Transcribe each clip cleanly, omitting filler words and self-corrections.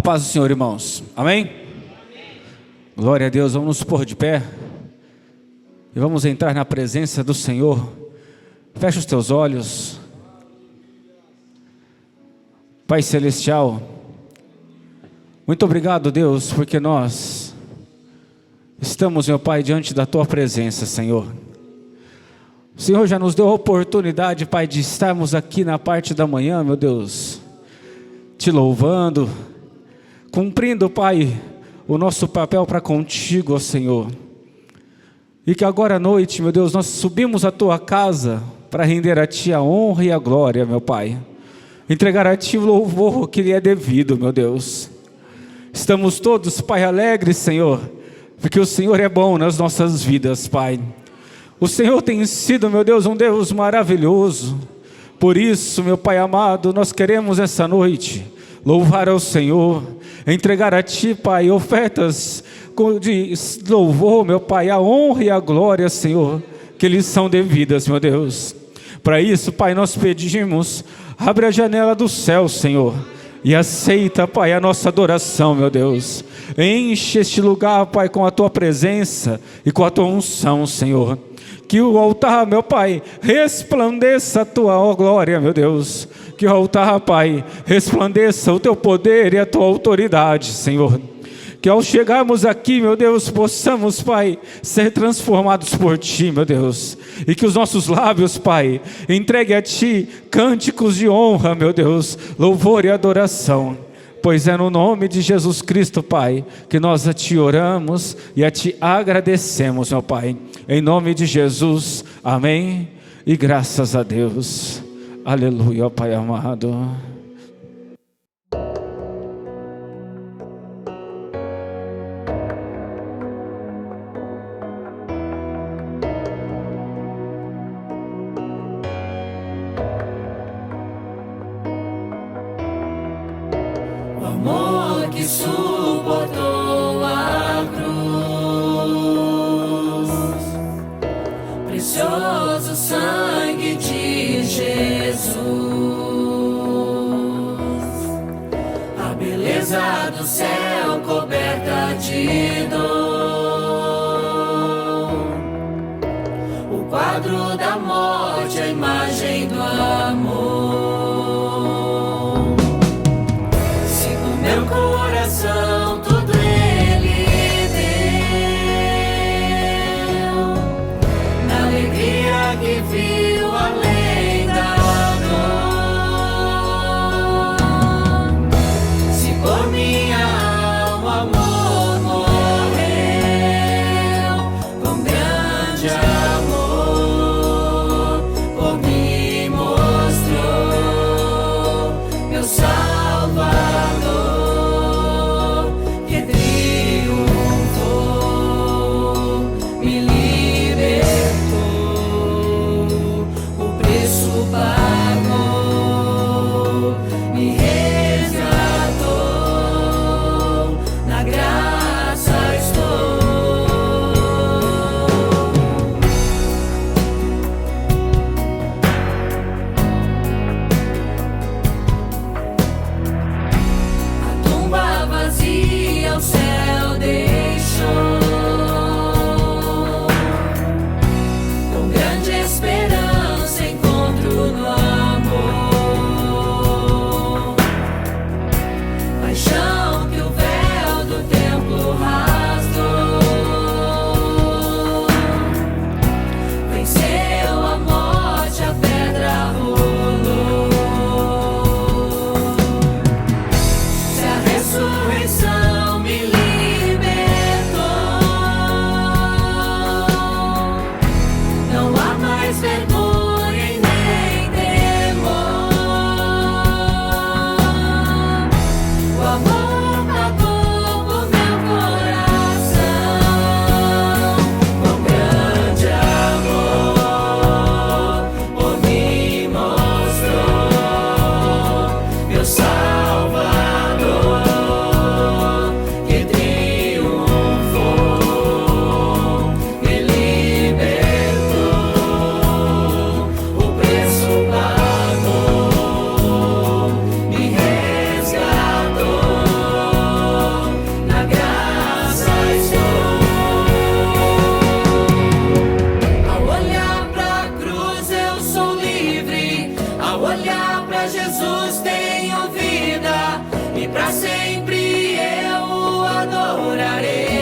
paz do Senhor, irmãos. Amém? Glória a Deus. Vamos nos pôr de pé e vamos entrar na presença do Senhor. Fecha os teus olhos. Pai Celestial, muito obrigado, Deus, porque nós estamos, meu Pai, diante da Tua presença, Senhor. O Senhor já nos deu a oportunidade, Pai, de estarmos aqui na parte da manhã, meu Deus, Te louvando, cumprindo, Pai, o nosso papel para contigo, ó Senhor. E que agora à noite, meu Deus, nós subimos à Tua casa para render a Ti a honra e a glória, meu Pai. Entregar a Ti o louvor que lhe é devido, meu Deus. Estamos todos, Pai, alegres, Senhor, porque o Senhor é bom nas nossas vidas, Pai. O Senhor tem sido, meu Deus, um Deus maravilhoso. Por isso, meu Pai amado, nós queremos essa noite louvar ao Senhor, entregar a Ti, Pai, ofertas de louvor, meu Pai, a honra e a glória, Senhor, que lhes são devidas, meu Deus. Para isso, Pai, nós pedimos, abre a janela do céu, Senhor, e aceita, Pai, a nossa adoração, meu Deus. Enche este lugar, Pai, com a Tua presença e com a Tua unção, Senhor. Que o altar, meu Pai, resplandeça a Tua glória, meu Deus. Que o altar, Pai, resplandeça o Teu poder e a Tua autoridade, Senhor. Que ao chegarmos aqui, meu Deus, possamos, Pai, ser transformados por Ti, meu Deus. E que os nossos lábios, Pai, entreguem a Ti cânticos de honra, meu Deus, louvor e adoração. Pois é no nome de Jesus Cristo, Pai, que nós a Ti oramos e a Ti agradecemos, meu Pai. Em nome de Jesus, amém. E graças a Deus. Aleluia, Pai amado. Amor que suportou a cruz, precioso sangue de Jesus, a beleza do céu coberta de dor, o quadro da morte, a imagem do amor. Meu coração, tudo Ele deu, na alegria que viu além da dor. Se por minha alma amor morreu, com grande amor, por mim mostrou meu Salvador. pra Jesus tenho vida, e pra sempre eu o adorarei,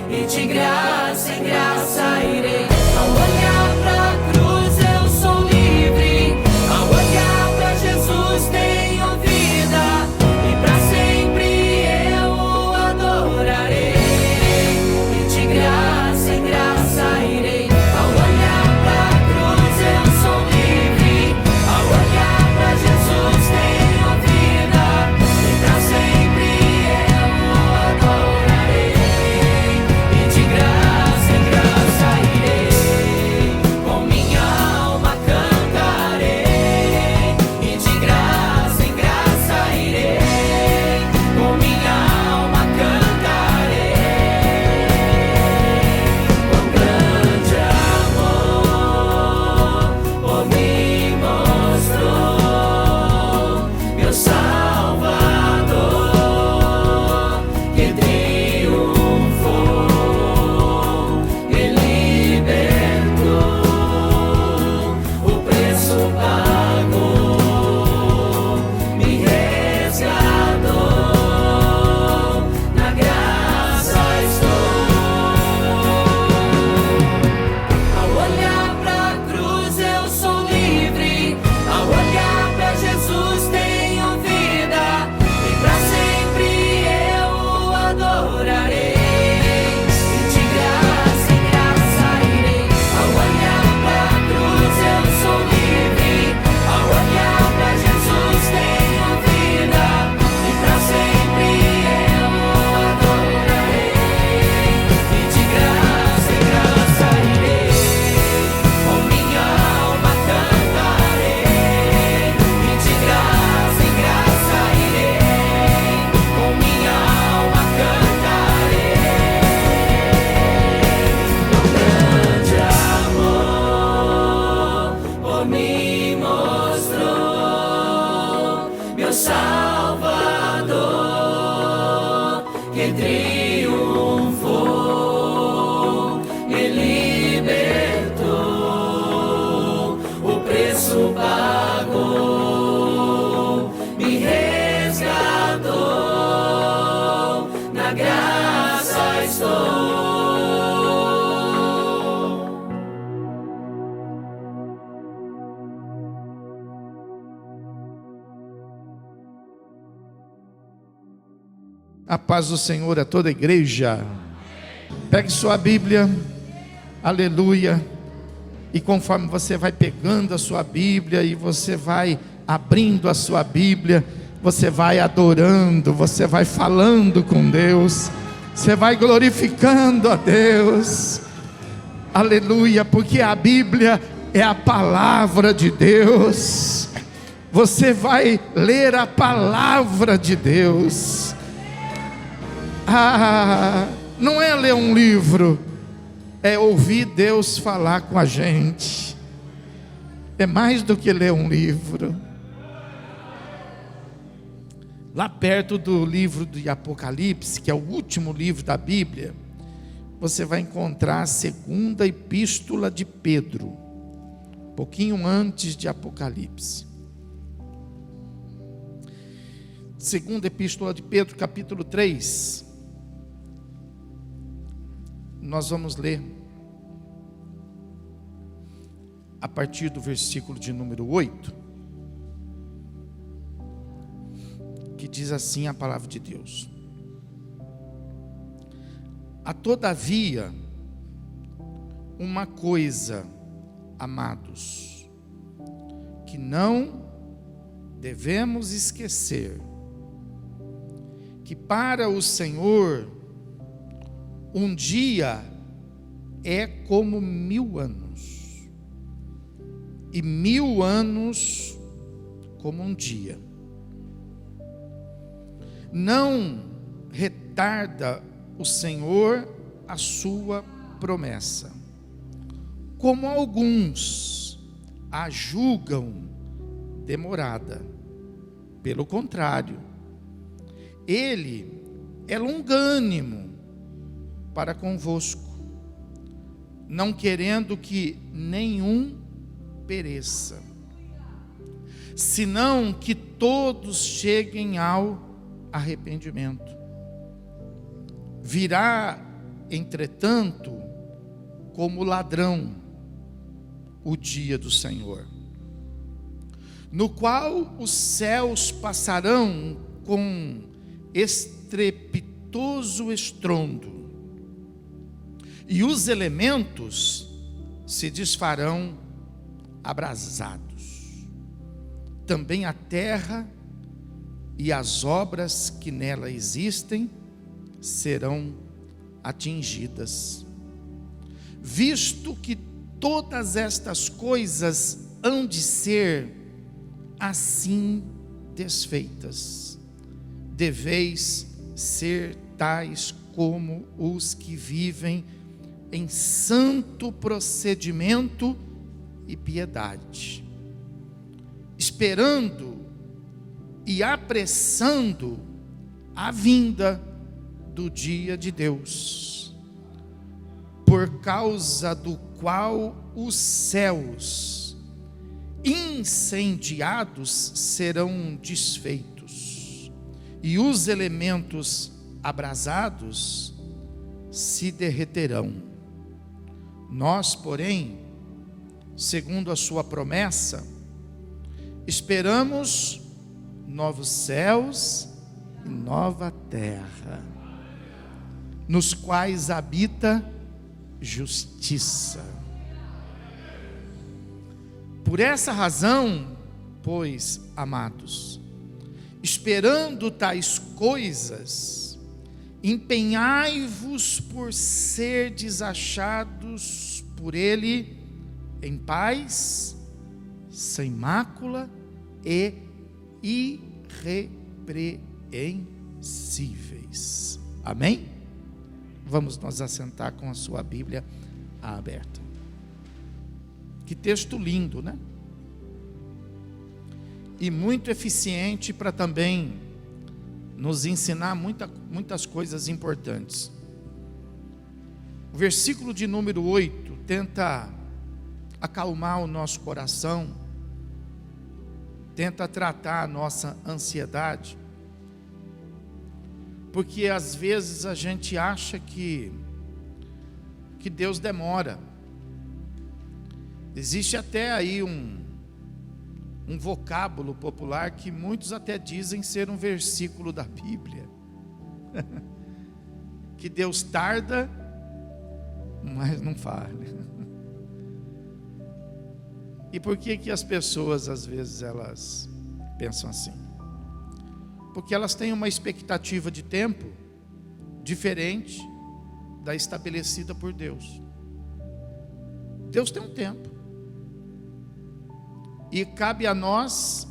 e de graça em graça irei. Ao olhar pra cruz eu sou livre, ao olhar pra Jesus tenho vida, e pra sempre eu o adorarei, e de graça em graça irei. Ao olhar pra cruz eu sou livre, ao olhar pra Jesus tenho vida, e pra sempre eu o adorarei, e de graça em graça irei. Com minha alma cantarei, e de graça em graça irei. Com minha alma cantarei, com grande amor, oh, me mostrou meu Salvador, que triunfou e libertou, o preço pagou, me resgatou, na graça estou. Ao olhar pra cruz eu sou livre, ao olhar pra Jesus tenho vida, e pra sempre eu o adorarei, e de graça em graça irei. Ao olhar pra cruz eu sou livre, ao olhar pra Jesus tenho vida, e pra sempre eu o adorarei, e de graça em graça irei. Com minha alma cantarei, e de graça em graça irei. Com minha alma cantarei, com grande amor, oh, me mostrou meu Salvador, que triunfou e libertou, o preço pagou, me resgatou, na graça estou. A paz do Senhor a toda a igreja. Pegue sua Bíblia, aleluia. E conforme você vai pegando a sua Bíblia e você vai abrindo a sua Bíblia, você vai adorando, você vai falando com Deus, você vai glorificando a Deus, aleluia, porque a Bíblia é a palavra de Deus. Você vai ler a palavra de Deus. Não é ler um livro, é ouvir Deus falar com a gente. É mais do que ler um livro. Lá perto do livro de Apocalipse, que é o último livro da Bíblia, você vai encontrar a segunda epístola de Pedro, um pouquinho antes de Apocalipse. Segunda epístola de Pedro, capítulo 3. Nós vamos ler a partir do versículo de número 8, que diz assim a palavra de Deus: há todavia uma coisa, amados, que não devemos esquecer, que para o Senhor um dia é como 1000 anos, e 1000 anos como um dia. Não retarda o Senhor a sua promessa, como alguns a julgam demorada. Pelo contrário, Ele é longânimo para convosco, não querendo que nenhum pereça, senão que todos cheguem ao arrependimento. Virá, entretanto, como ladrão o dia do Senhor, no qual os céus passarão com estrepitoso estrondo, e os elementos se desfarão abrasados. Também a terra e as obras que nela existem serão atingidas. Visto que todas estas coisas hão de ser assim desfeitas, deveis ser tais como os que vivem em santo procedimento e piedade, esperando e apressando a vinda do dia de Deus, por causa do qual os céus incendiados serão desfeitos, e os elementos abrasados se derreterão. Nós, porém, segundo a sua promessa, esperamos novos céus e nova terra, nos quais habita justiça. Por essa razão, pois, amados, esperando tais coisas, empenhai-vos por serdes achados por Ele em paz, sem mácula e irrepreensíveis. Amém? Vamos nos assentar com a sua Bíblia aberta. Que texto lindo, né? E muito eficiente para também nos ensinar muitas coisas importantes. O versículo de número 8 tenta acalmar o nosso coração, tenta tratar a nossa ansiedade, porque às vezes a gente acha que Deus demora. Existe até aí um vocábulo popular que muitos até dizem ser um versículo da Bíblia, que Deus tarda, mas não falha. E por que as pessoas às vezes elas pensam assim? Porque elas têm uma expectativa de tempo diferente da estabelecida por Deus. Deus tem um tempo, e cabe a nós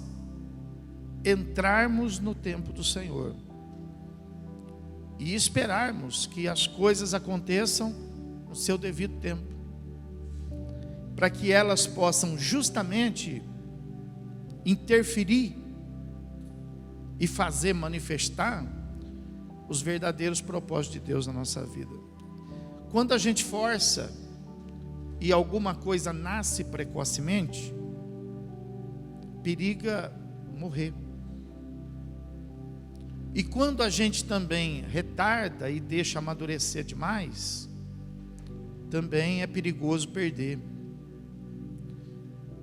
entrarmos no tempo do Senhor e esperarmos que as coisas aconteçam no seu devido tempo, para que elas possam justamente interferir e fazer manifestar os verdadeiros propósitos de Deus na nossa vida. Quando a gente força e alguma coisa nasce precocemente, periga morrer. E quando a gente também retarda e deixa amadurecer demais, também é perigoso perder.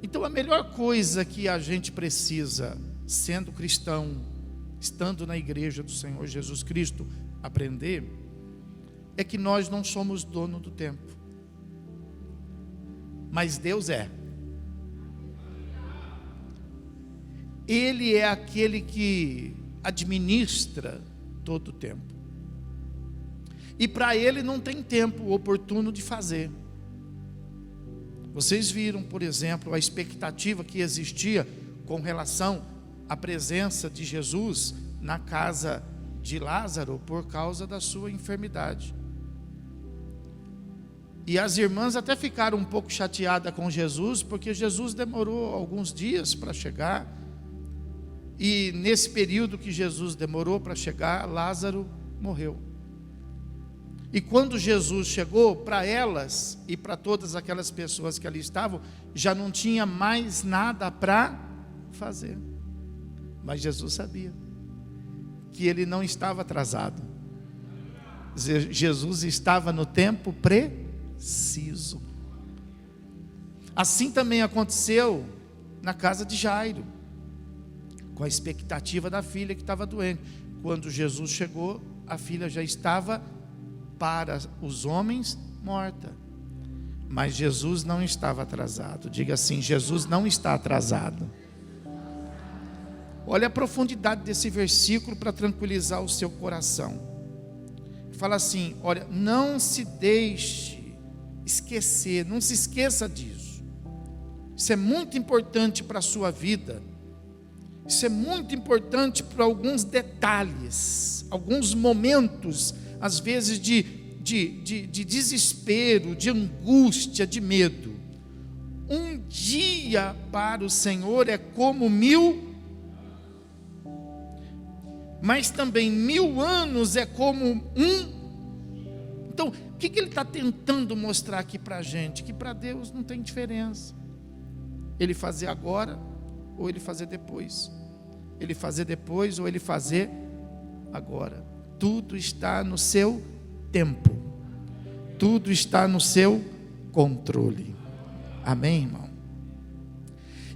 Então a melhor coisa que a gente precisa, sendo cristão, estando na igreja do Senhor Jesus Cristo, aprender, é que nós não somos dono do tempo, mas Deus é. Ele é aquele que administra todo o tempo, e para Ele não tem tempo oportuno de fazer. Vocês viram, por exemplo, a expectativa que existia com relação à presença de Jesus na casa de Lázaro por causa da sua enfermidade. E as irmãs até ficaram um pouco chateadas com Jesus, porque Jesus demorou alguns dias para chegar. E nesse período que Jesus demorou para chegar, Lázaro morreu. E quando Jesus chegou, para elas e para todas aquelas pessoas que ali estavam, já não tinha mais nada para fazer. Mas Jesus sabia que ele não estava atrasado. Jesus estava no tempo preciso. Assim também aconteceu na casa de Jairo, com a expectativa da filha que estava doente. Quando Jesus chegou, a filha já estava para os homens morta. Mas Jesus não estava atrasado. Diga assim: Jesus não está atrasado. Olha a profundidade desse versículo para tranquilizar o seu coração. Fala assim: olha, não se deixe esquecer, não se esqueça disso. Isso é muito importante para a sua vida. Isso é muito importante para alguns detalhes, alguns momentos, às vezes de desespero, de angústia, de medo. Um dia para o Senhor é como 1000, mas também 1000 anos é como um. Então, o que ele está tentando mostrar aqui para a gente? Que para Deus não tem diferença. Ele fazer agora ou ele fazer depois. Ele fazer depois ou ele fazer agora. Tudo está no seu tempo. Tudo está no seu controle. Amém, irmão?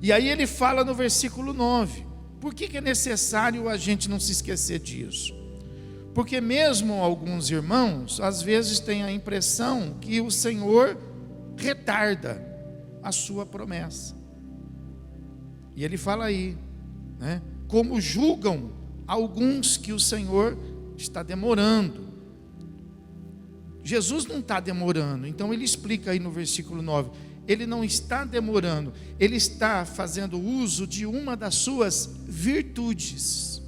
E aí ele fala no versículo 9. Por que é necessário a gente não se esquecer disso? Porque mesmo alguns irmãos, às vezes têm a impressão que o Senhor retarda a sua promessa. E ele fala aí, né? Como julgam alguns que o Senhor está demorando. Jesus não está demorando, então ele explica aí no versículo 9, ele não está demorando, ele está fazendo uso de uma das suas virtudes,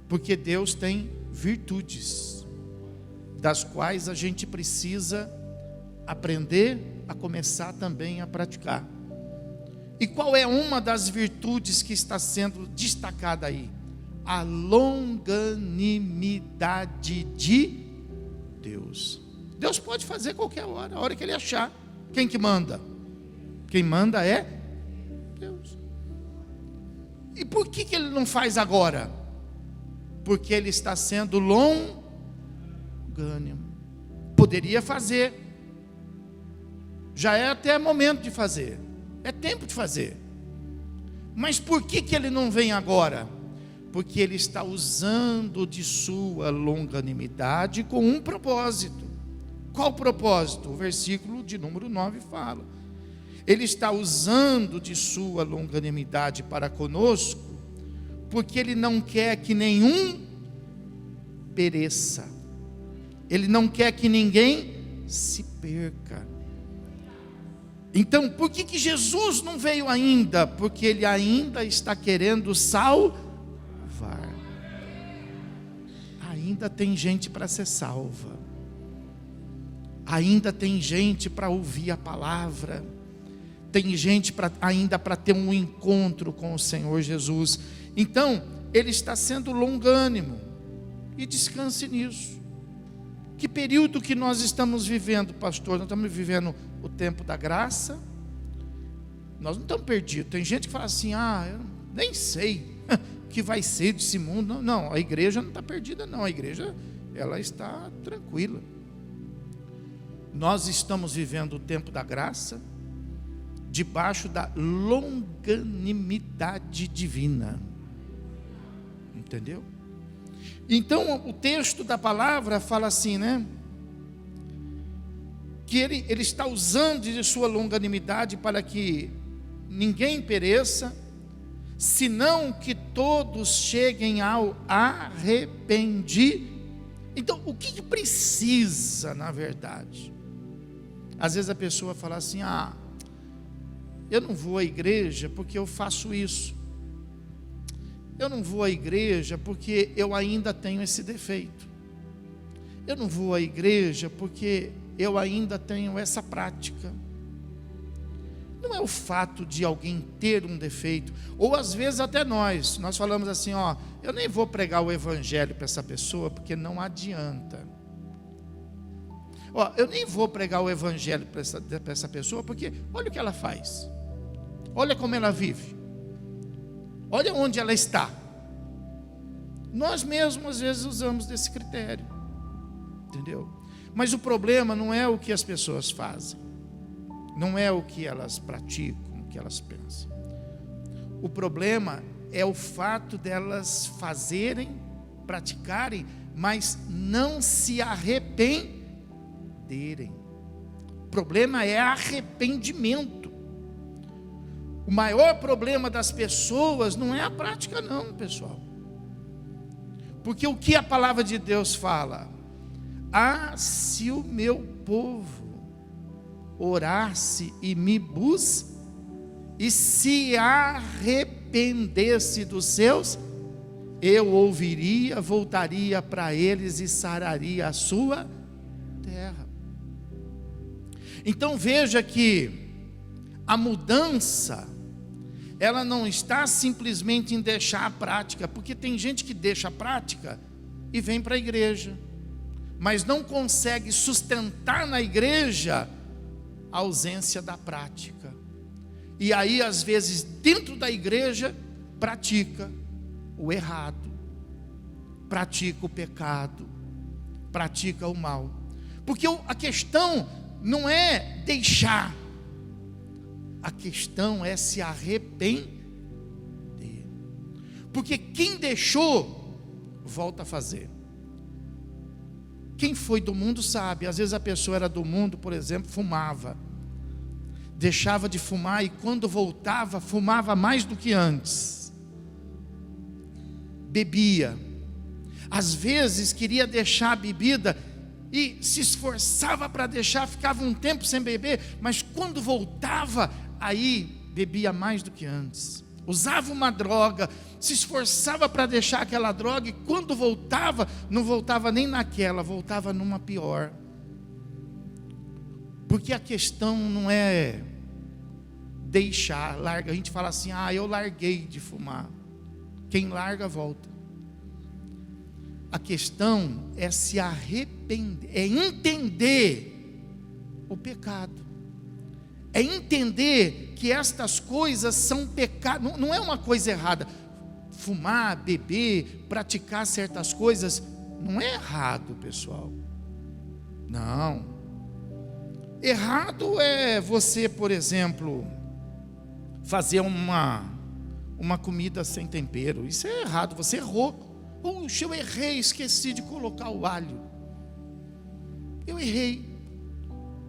porque Deus tem virtudes, das quais a gente precisa aprender a começar também a praticar. E qual é uma das virtudes que está sendo destacada aí? A longanimidade de Deus. Deus pode fazer qualquer hora, a hora que ele achar. Quem que manda? Quem manda é Deus. E por que ele não faz agora? Porque ele está sendo longânimo. Poderia fazer. Já é até momento de fazer. É tempo de fazer. Mas por que ele não vem agora? Porque ele está usando de sua longanimidade com um propósito. Qual propósito? O versículo de número 9 fala. Ele está usando de sua longanimidade para conosco, porque ele não quer que nenhum pereça. Ele não quer que ninguém se perca. Então, por que Jesus não veio ainda? Porque ele ainda está querendo salvar. Ainda tem gente para ser salva. Ainda tem gente para ouvir a palavra. Tem gente ainda para ter um encontro com o Senhor Jesus. Então, ele está sendo longânimo. E descanse nisso. Que período que nós estamos vivendo, pastor? Nós estamos vivendo o tempo da graça. Nós não estamos perdidos. Tem gente que fala assim: eu nem sei o que vai ser desse mundo. Não, a igreja não está perdida não. A igreja, ela está tranquila. Nós estamos vivendo o tempo da graça, debaixo da longanimidade divina. Entendeu? Então o texto da palavra fala assim, né? Que ele está usando de sua longanimidade para que ninguém pereça, senão que todos cheguem ao arrependimento. Então o que precisa, na verdade? Às vezes a pessoa fala assim: eu não vou à igreja porque eu faço isso. Eu não vou à igreja porque eu ainda tenho esse defeito. Eu não vou à igreja porque eu ainda tenho essa prática. Não é o fato de alguém ter um defeito, ou às vezes até nós falamos assim: eu nem vou pregar o evangelho para essa pessoa porque não adianta. Eu nem vou pregar o evangelho para essa pessoa porque olha o que ela faz, olha como ela vive. olha onde ela está. Nós mesmos às vezes usamos desse critério, entendeu? Mas o problema não é o que as pessoas fazem, não é o que elas praticam, o que elas pensam. O problema é o fato delas fazerem, praticarem, mas não se arrependerem. O problema é arrependimento. O maior problema das pessoas não é a prática não, pessoal. Porque o que a palavra de Deus fala? Se o meu povo orasse e me buscasse, e se arrependesse dos seus, eu ouviria, voltaria para eles e sararia a sua terra. Então veja que a mudança, ela não está simplesmente em deixar a prática, porque tem gente que deixa a prática e vem para a igreja, mas não consegue sustentar na igreja a ausência da prática. E aí às vezes dentro da igreja pratica o errado, pratica o pecado, pratica o mal. Porque a questão não é deixar, a questão é se arrepender. Porque quem deixou, volta a fazer. Quem foi do mundo sabe, às vezes a pessoa era do mundo, por exemplo, fumava, deixava de fumar e quando voltava, fumava mais do que antes, bebia, às vezes queria deixar a bebida e se esforçava para deixar, ficava um tempo sem beber, mas quando voltava, aí bebia mais do que antes, usava uma droga, se esforçava para deixar aquela droga e quando voltava, não voltava nem naquela, voltava numa pior. Porque a questão não é deixar, larga. A gente fala assim, eu larguei de fumar. Quem larga, volta. A questão é se arrepender, é entender o pecado, é entender que estas coisas são pecado, não é uma coisa errada. Fumar, beber, praticar certas coisas, não é errado, pessoal. Não. Errado é você, por exemplo, fazer uma comida sem tempero. Isso é errado, você errou. Puxa, eu errei, esqueci de colocar o alho. Eu errei.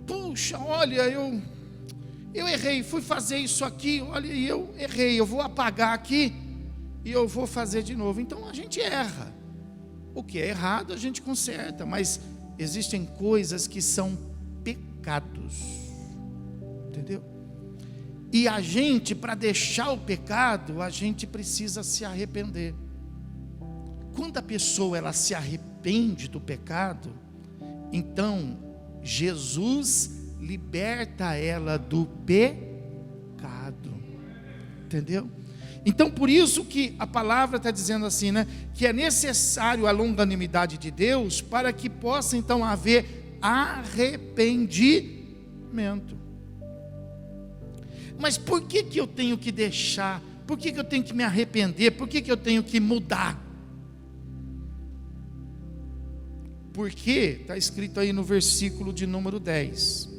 Puxa, olha, eu errei, fui fazer isso aqui, olha, eu errei, eu vou apagar aqui e eu vou fazer de novo. Então a gente erra. O que é errado a gente conserta, mas existem coisas que são pecados, entendeu? E a gente, para deixar o pecado, a gente precisa se arrepender. Quando a pessoa ela se arrepende do pecado, então Jesus liberta ela do pecado, entendeu? Então por isso que a palavra está dizendo assim, né? Que é necessário a longanimidade de Deus para que possa então haver arrependimento. Mas por que eu tenho que deixar? Por que eu tenho que me arrepender? Por que eu tenho que mudar? Porque está escrito aí no versículo de número 10.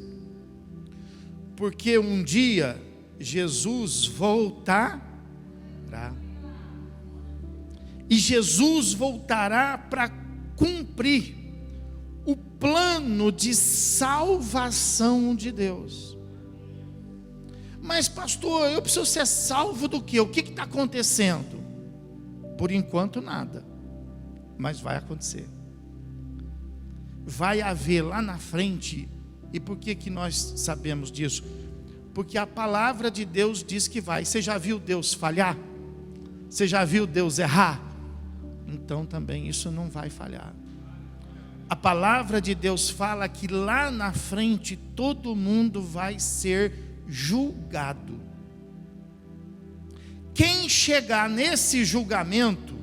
Porque um dia Jesus voltará. E Jesus voltará para cumprir o plano de salvação de Deus. Mas pastor, eu preciso ser salvo do quê? O que está acontecendo? Por enquanto nada, mas vai acontecer. Vai haver lá na frente. E por que nós sabemos disso? Porque a palavra de Deus diz que vai. Você já viu Deus falhar? Você já viu Deus errar? Então também isso não vai falhar. A palavra de Deus fala que lá na frente todo mundo vai ser julgado. Quem chegar nesse julgamento,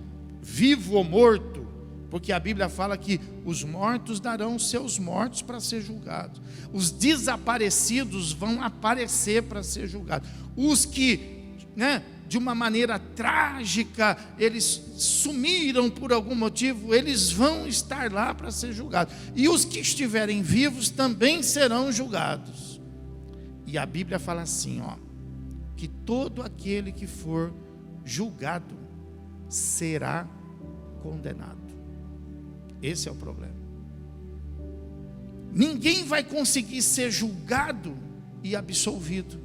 vivo ou morto, porque a Bíblia fala que os mortos darão os seus mortos para ser julgados, os desaparecidos vão aparecer para ser julgados, os que de uma maneira trágica, eles sumiram por algum motivo, eles vão estar lá para ser julgados. E os que estiverem vivos também serão julgados. E a Bíblia fala assim, que todo aquele que for julgado será condenado. Esse é o problema. Ninguém vai conseguir ser julgado e absolvido.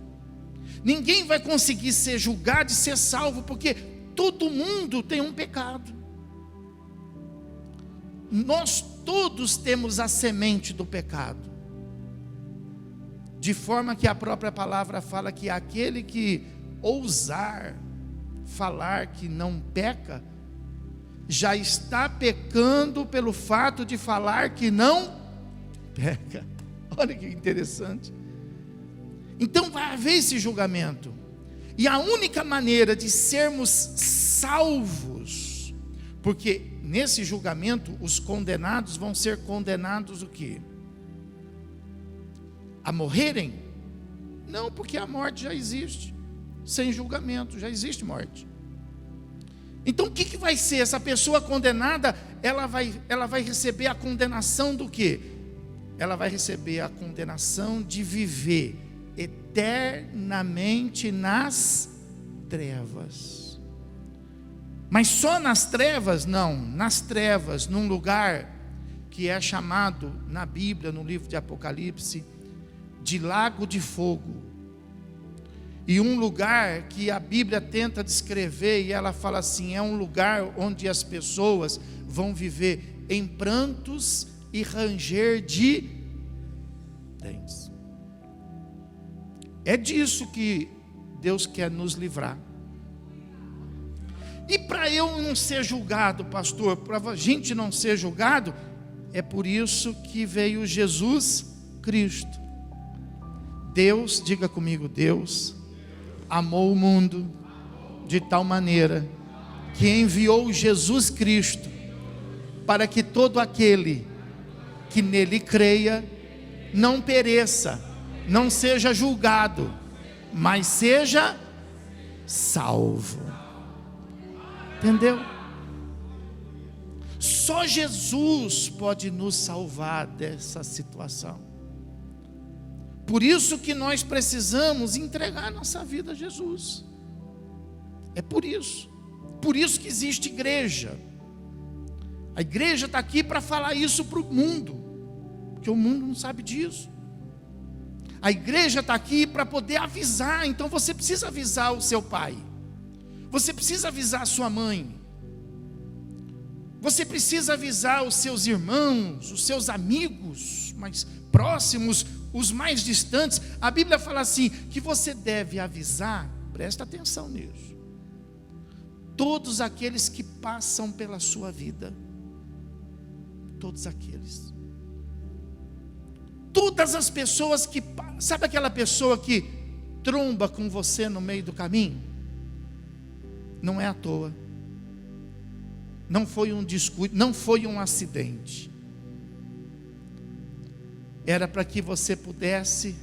Ninguém vai conseguir ser julgado e ser salvo, porque todo mundo tem um pecado. Nós todos temos a semente do pecado. De forma que a própria palavra fala que aquele que ousar falar que não peca, já está pecando pelo fato de falar que não peca. Olha que interessante. Então vai haver esse julgamento. E a única maneira de sermos salvos, porque nesse julgamento os condenados vão ser condenados o quê? A morrerem? Não, porque a morte já existe. Sem julgamento, já existe morte. Então o que vai ser? Essa pessoa condenada, ela vai receber a condenação do quê? Ela vai receber a condenação de viver eternamente nas trevas. Mas só nas trevas? Não, nas trevas, num lugar que é chamado na Bíblia, no livro de Apocalipse, de lago de fogo. E um lugar que a Bíblia tenta descrever, e ela fala assim, é um lugar onde as pessoas vão viver em prantos e ranger de dentes. É disso que Deus quer nos livrar. E para eu não ser julgado, pastor, para a gente não ser julgado, é por isso que veio Jesus Cristo. Deus, diga comigo, Deus amou o mundo de tal maneira que enviou Jesus Cristo para que todo aquele que nele creia não pereça, não seja julgado, mas seja salvo. Entendeu? Só Jesus pode nos salvar dessa situação. Por isso que nós precisamos entregar nossa vida a Jesus. É por isso que existe igreja. A igreja está aqui para falar isso para o mundo, porque o mundo não sabe disso. A igreja está aqui para poder avisar. Então você precisa avisar o seu pai, você precisa avisar a sua mãe, você precisa avisar os seus irmãos, os seus amigos mais próximos, os mais distantes. A Bíblia fala assim, que você deve avisar, presta atenção nisso, todos aqueles que passam pela sua vida. Todos aqueles. Todas as pessoas que, sabe aquela pessoa que tromba com você no meio do caminho? Não é à toa. Não foi um descuido, não foi um acidente. Era para que você pudesse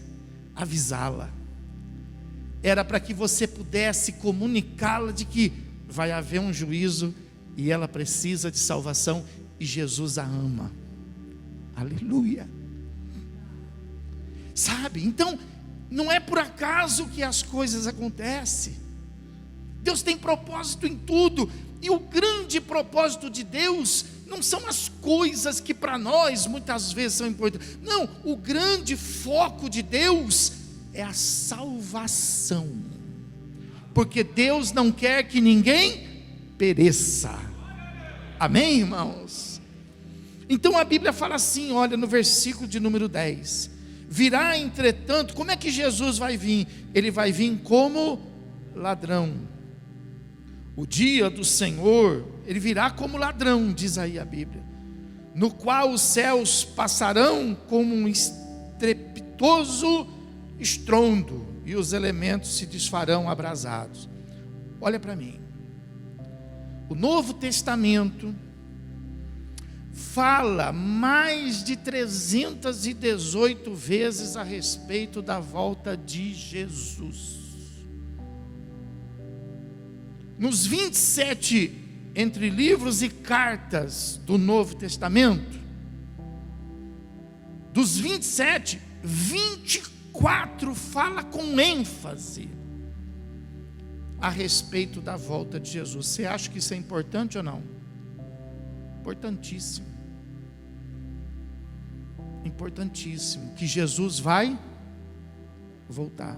avisá-la. Era para que você pudesse comunicá-la de que vai haver um juízo e ela precisa de salvação e Jesus a ama. Aleluia. Sabe? Então, não é por acaso que as coisas acontecem. Deus tem propósito em tudo. E o grande propósito de Deus não são as coisas que para nós muitas vezes são importantes. Não, o grande foco de Deus é a salvação. Porque Deus não quer que ninguém pereça. Amém, irmãos? Então a Bíblia fala assim, olha no versículo de número 10. Virá entretanto, como é que Jesus vai vir? Ele vai vir como ladrão. O dia do Senhor, ele virá como ladrão, diz aí a Bíblia, no qual os céus passarão como um estrepitoso estrondo, e os elementos se desfarão abrasados. Olha para mim, o Novo Testamento fala mais de 318 vezes a respeito da volta de Jesus. nos 27 entre livros e cartas do Novo Testamento, dos 27, 24 fala com ênfase a respeito da volta de Jesus. Você acha que isso é importante ou não? Importantíssimo. Importantíssimo, que Jesus vai voltar.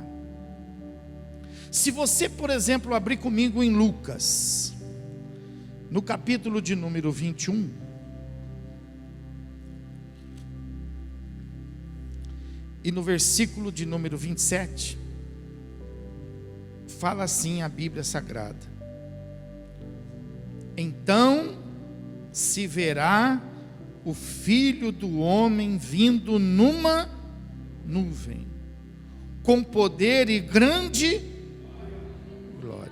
Se você, por exemplo, abrir comigo em Lucas, no capítulo de número 21, e no versículo de número 27, fala assim a Bíblia Sagrada: então se verá o Filho do Homem vindo numa nuvem, com poder e grande glória.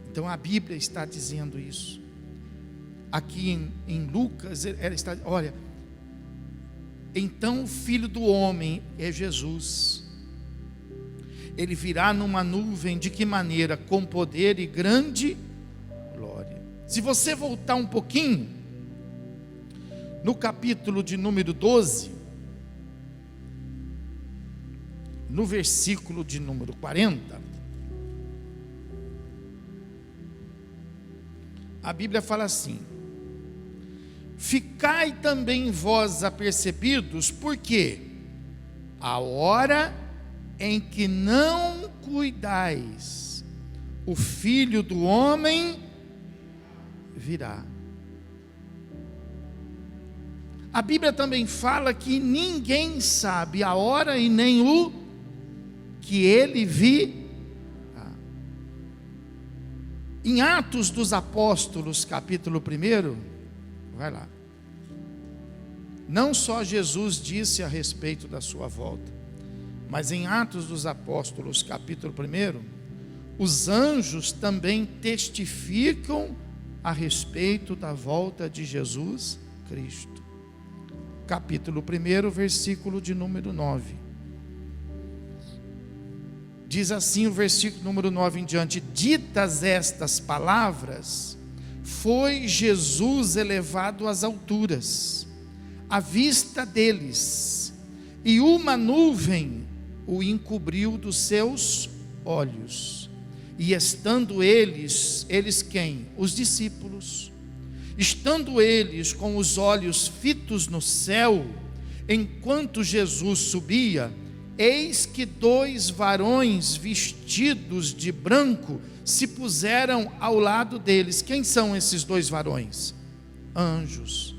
Então a Bíblia está dizendo isso. Aqui em Lucas, ela está, olha, então o Filho do Homem é Jesus. Ele virá numa nuvem, de que maneira? Com poder e grande glória. Se você voltar um pouquinho, no capítulo de número 12, no versículo de número 40, a Bíblia fala assim: ficai também vós apercebidos, porque a hora em que não cuidais, o Filho do Homem virá. A Bíblia também fala que ninguém sabe a hora e nem o que ele virá. Em Atos dos Apóstolos, capítulo 1, vai lá. Não só Jesus disse a respeito da sua volta, mas em Atos dos Apóstolos, capítulo 1, os anjos também testificam a respeito da volta de Jesus Cristo. Capítulo 1, versículo de número 9. Diz assim o versículo número 9 em diante: ditas estas palavras, foi Jesus elevado às alturas, à vista deles, e uma nuvem o encobriu dos seus olhos. E estando eles quem? Os discípulos. Estando eles com os olhos fitos no céu, enquanto Jesus subia, eis que 2 varões vestidos de branco se puseram ao lado deles. Quem são esses 2 varões? Anjos.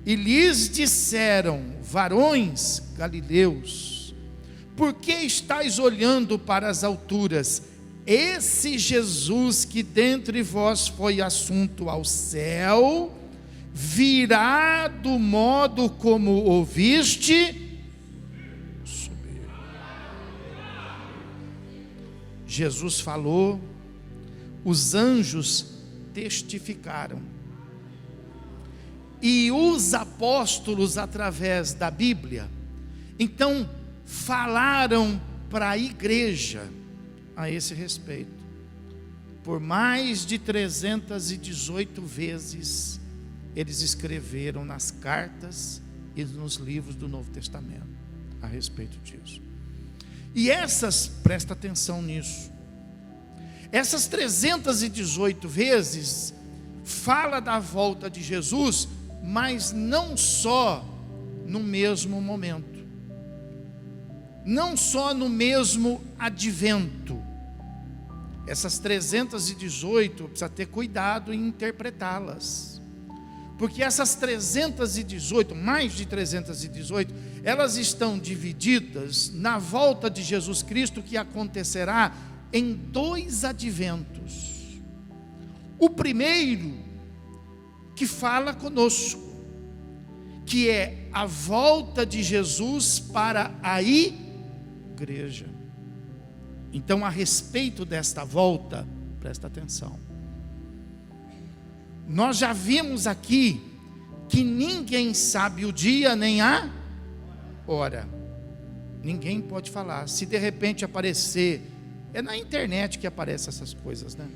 E lhes disseram: varões galileus, por que estáis olhando para as alturas? Esse Jesus que dentre vós foi assunto ao céu, virá do modo como ouviste subir. Jesus falou, os anjos testificaram, e os apóstolos, através da Bíblia, então falaram para a igreja a esse respeito. Por mais de 318 vezes eles escreveram nas cartas e nos livros do Novo Testamento a respeito disso. E presta atenção nisso, essas 318 vezes fala da volta de Jesus, mas não só no mesmo momento, não só no mesmo advento. Essas 318, precisa ter cuidado em interpretá-las, porque essas 318, mais de 318, elas estão divididas na volta de Jesus Cristo, que acontecerá em 2 adventos. O primeiro, que fala conosco, que é a volta de Jesus para a igreja. Então, a respeito desta volta, presta atenção. Nós já vimos aqui que ninguém sabe o dia nem a hora. Ninguém pode falar. Se de repente aparecer É na internet que aparecem essas coisas, né?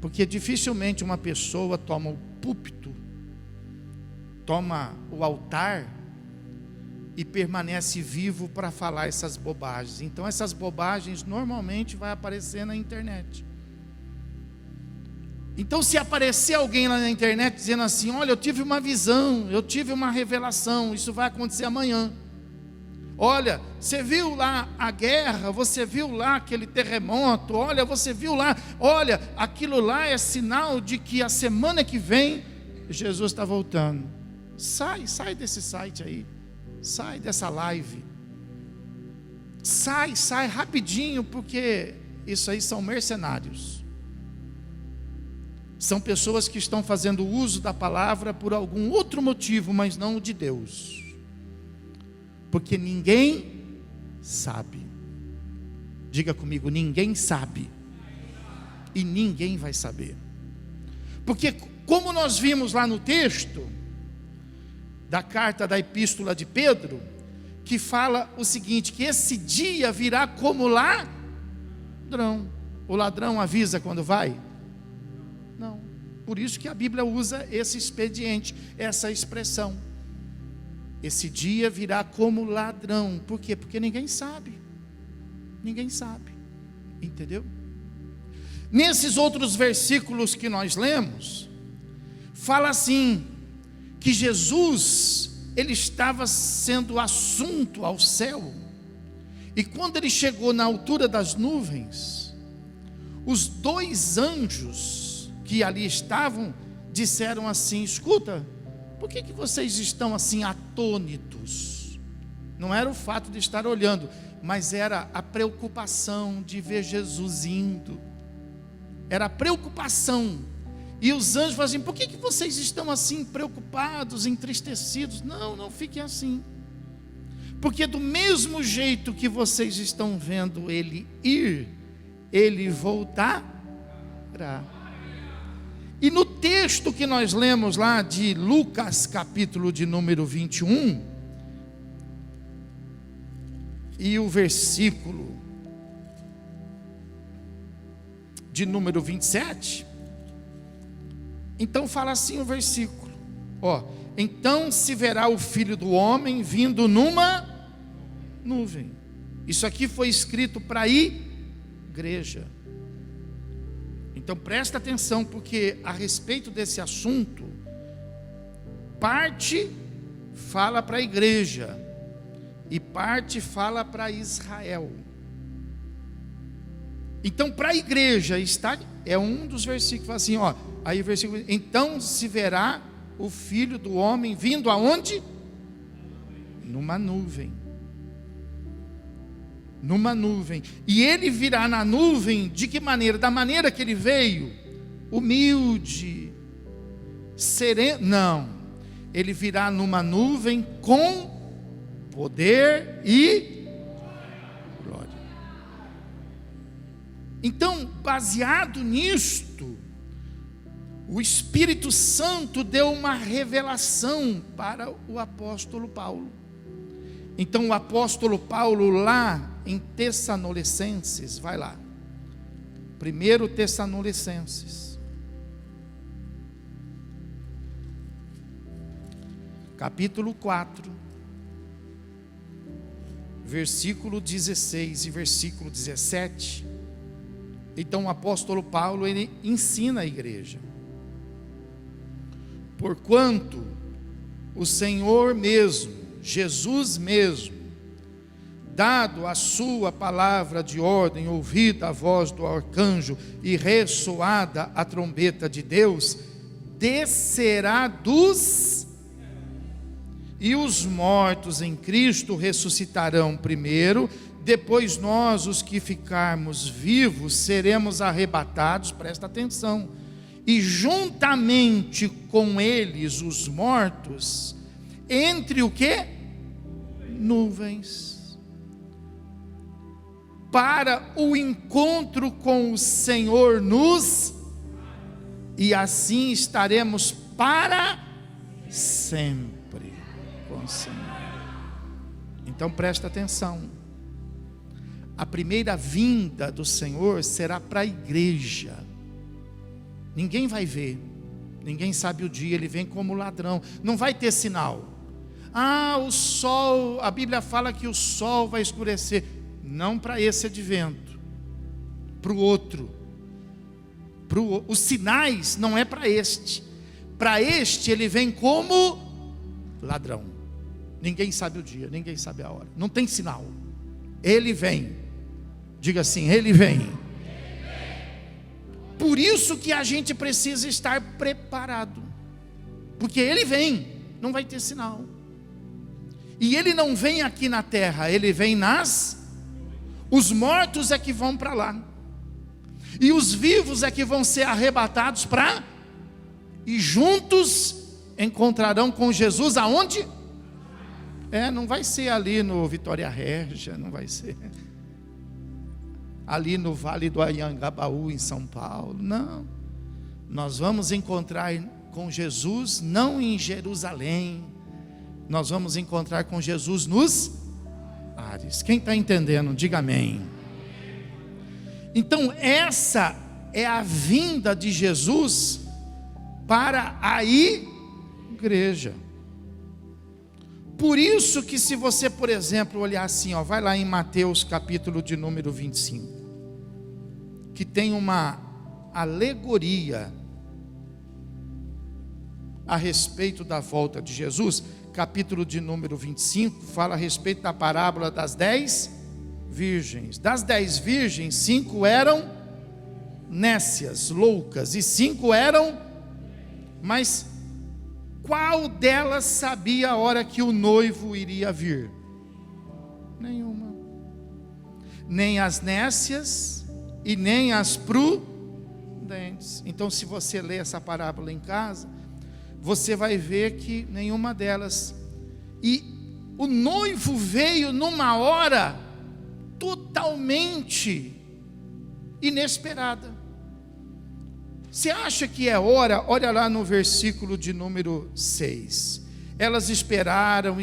Porque dificilmente uma pessoa toma o púlpito, toma o altar e permanece vivo para falar essas bobagens. Então essas bobagens normalmente vai aparecer na internet. Então se aparecer alguém lá na internet dizendo assim: olha, eu tive uma visão, eu tive uma revelação, isso vai acontecer amanhã. Olha, você viu lá a guerra, você viu lá aquele terremoto, olha, você viu lá, olha, aquilo lá é sinal de que a semana que vem Jesus está voltando. Sai desse site aí, sai dessa live, sai rapidinho, porque isso aí são mercenários, são pessoas que estão fazendo uso da palavra por algum outro motivo, mas não o de Deus. Porque ninguém sabe. Diga comigo, ninguém sabe. E ninguém vai saber. Porque como nós vimos lá no texto da carta da epístola de Pedro, que fala o seguinte, que esse dia virá como ladrão. O ladrão avisa quando vai? Não. Por isso que a Bíblia usa esse expediente, essa expressão. Esse dia virá como ladrão. Por quê? Porque ninguém sabe. Ninguém sabe. Entendeu? Nesses outros versículos que nós lemos, fala assim, que Jesus, ele estava sendo assunto ao céu, e quando ele chegou na altura das nuvens, os 2 anjos que ali estavam, disseram assim: escuta, por que vocês estão assim atônitos? Não era o fato de estar olhando, mas era a preocupação de ver Jesus indo. Era a preocupação. E os anjos falam assim: por que vocês estão assim preocupados, entristecidos? Não fiquem assim. Porque do mesmo jeito que vocês estão vendo ele ir, ele voltará. E no texto que nós lemos lá de Lucas, capítulo de número 21, e o versículo de número 27, então fala assim o versículo, então se verá o Filho do Homem vindo numa nuvem. Isso aqui foi escrito para a igreja. Então presta atenção, porque a respeito desse assunto, parte fala para a igreja e parte fala para Israel. Então para a igreja é um dos versículos, fala assim, aí o versículo: então se verá o Filho do Homem vindo aonde? Numa nuvem. Numa nuvem, e ele virá na nuvem, de que maneira? Da maneira que ele veio, humilde, sereno? Não, ele virá numa nuvem com poder e glória. Então, baseado nisto, o Espírito Santo deu uma revelação para o apóstolo Paulo. Então o apóstolo Paulo lá em Tessalonicenses, vai lá, 1 Tessalonicenses, capítulo 4, versículo 16 e versículo 17, então o apóstolo Paulo, ele ensina a igreja: porquanto o Senhor mesmo, Jesus mesmo, dado a sua palavra de ordem, ouvida a voz do arcanjo e ressoada a trombeta de Deus, descerá dos... e os mortos em Cristo ressuscitarão primeiro, depois nós, os que ficarmos vivos, seremos arrebatados, presta atenção, e juntamente com eles, os mortos, entre o quê? Nuvens, para o encontro com o Senhor e assim estaremos para sempre com o Senhor. Então presta atenção, a primeira vinda do Senhor será para a igreja. Ninguém vai ver, ninguém sabe o dia, ele vem como ladrão, não vai ter sinal. O sol, a Bíblia fala que o sol vai escurecer. Não para esse advento, para o outro. Os sinais não é para este. Para este ele vem como ladrão. Ninguém sabe o dia, ninguém sabe a hora. Não tem sinal. Ele vem. Diga assim, ele vem. Por isso que a gente precisa estar preparado. Porque ele vem, não vai ter sinal. E ele não vem aqui na terra, ele vem os mortos é que vão para lá. E os vivos é que vão ser arrebatados e juntos encontrarão com Jesus aonde? Não vai ser ali no Vitória Régia, não vai ser ali no Vale do Anhangabaú em São Paulo, não. Nós vamos encontrar com Jesus não em Jerusalém, nós vamos encontrar com Jesus nos ares. Quem está entendendo, diga amém. Então essa é a vinda de Jesus para a igreja. Por isso que se você, por exemplo, olhar assim, vai lá em Mateus capítulo de número 25, que tem uma alegoria a respeito da volta de Jesus. Capítulo de número 25, fala a respeito da parábola das 10 virgens. Das 10 virgens, 5 eram nécias, loucas, e 5 eram, mas qual delas sabia a hora que o noivo iria vir? Nenhuma. Nem as nécias e nem as prudentes. Então, se você ler essa parábola em casa, você vai ver que nenhuma delas. E o noivo veio numa hora totalmente inesperada. Você acha que é hora? Olha lá no versículo de número 6. Elas esperaram,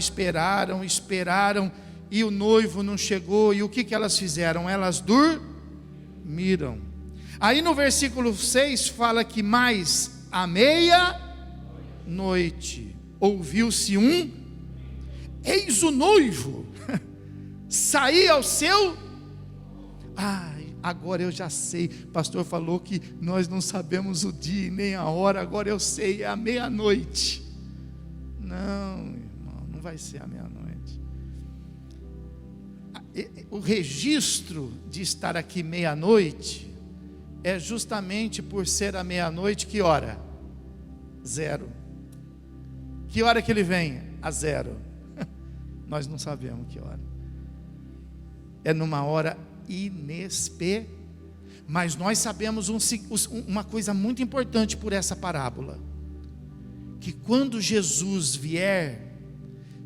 e o noivo não chegou. E o que elas fizeram? Elas dormiram. Aí no versículo 6 fala que mais à meia-noite ouviu-se eis o noivo sair ao seu. Agora eu já sei, o pastor falou que nós não sabemos o dia nem a hora, agora eu sei, é a meia-noite. Não, irmão, não vai ser a meia-noite. O registro de estar aqui meia-noite é justamente por ser a meia-noite. Que hora? 0. Que hora que ele vem? A 0. Nós não sabemos que hora. É numa hora inesperada. Mas nós sabemos uma coisa muito importante por essa parábola: que quando Jesus vier,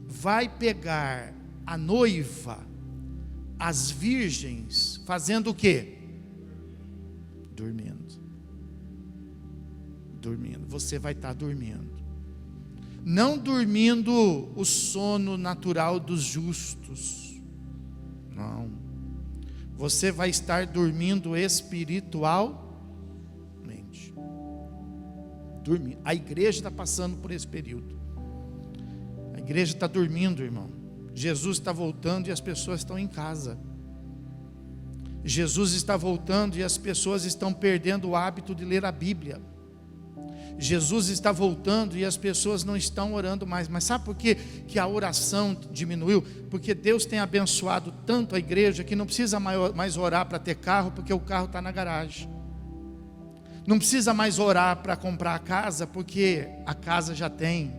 vai pegar a noiva, as virgens, fazendo o quê? Dormindo. Você vai estar dormindo. Não dormindo o sono natural dos justos. Não. Você vai estar dormindo espiritualmente. Dormindo. A igreja está passando por esse período. A igreja está dormindo, irmão. Jesus está voltando e as pessoas estão em casa. Jesus está voltando e as pessoas estão perdendo o hábito de ler a Bíblia. Jesus está voltando e as pessoas não estão orando mais. Mas sabe por quê que a oração diminuiu? Porque Deus tem abençoado tanto a igreja que não precisa mais orar para ter carro, porque o carro está na garagem. Não precisa mais orar para comprar a casa, porque a casa já tem.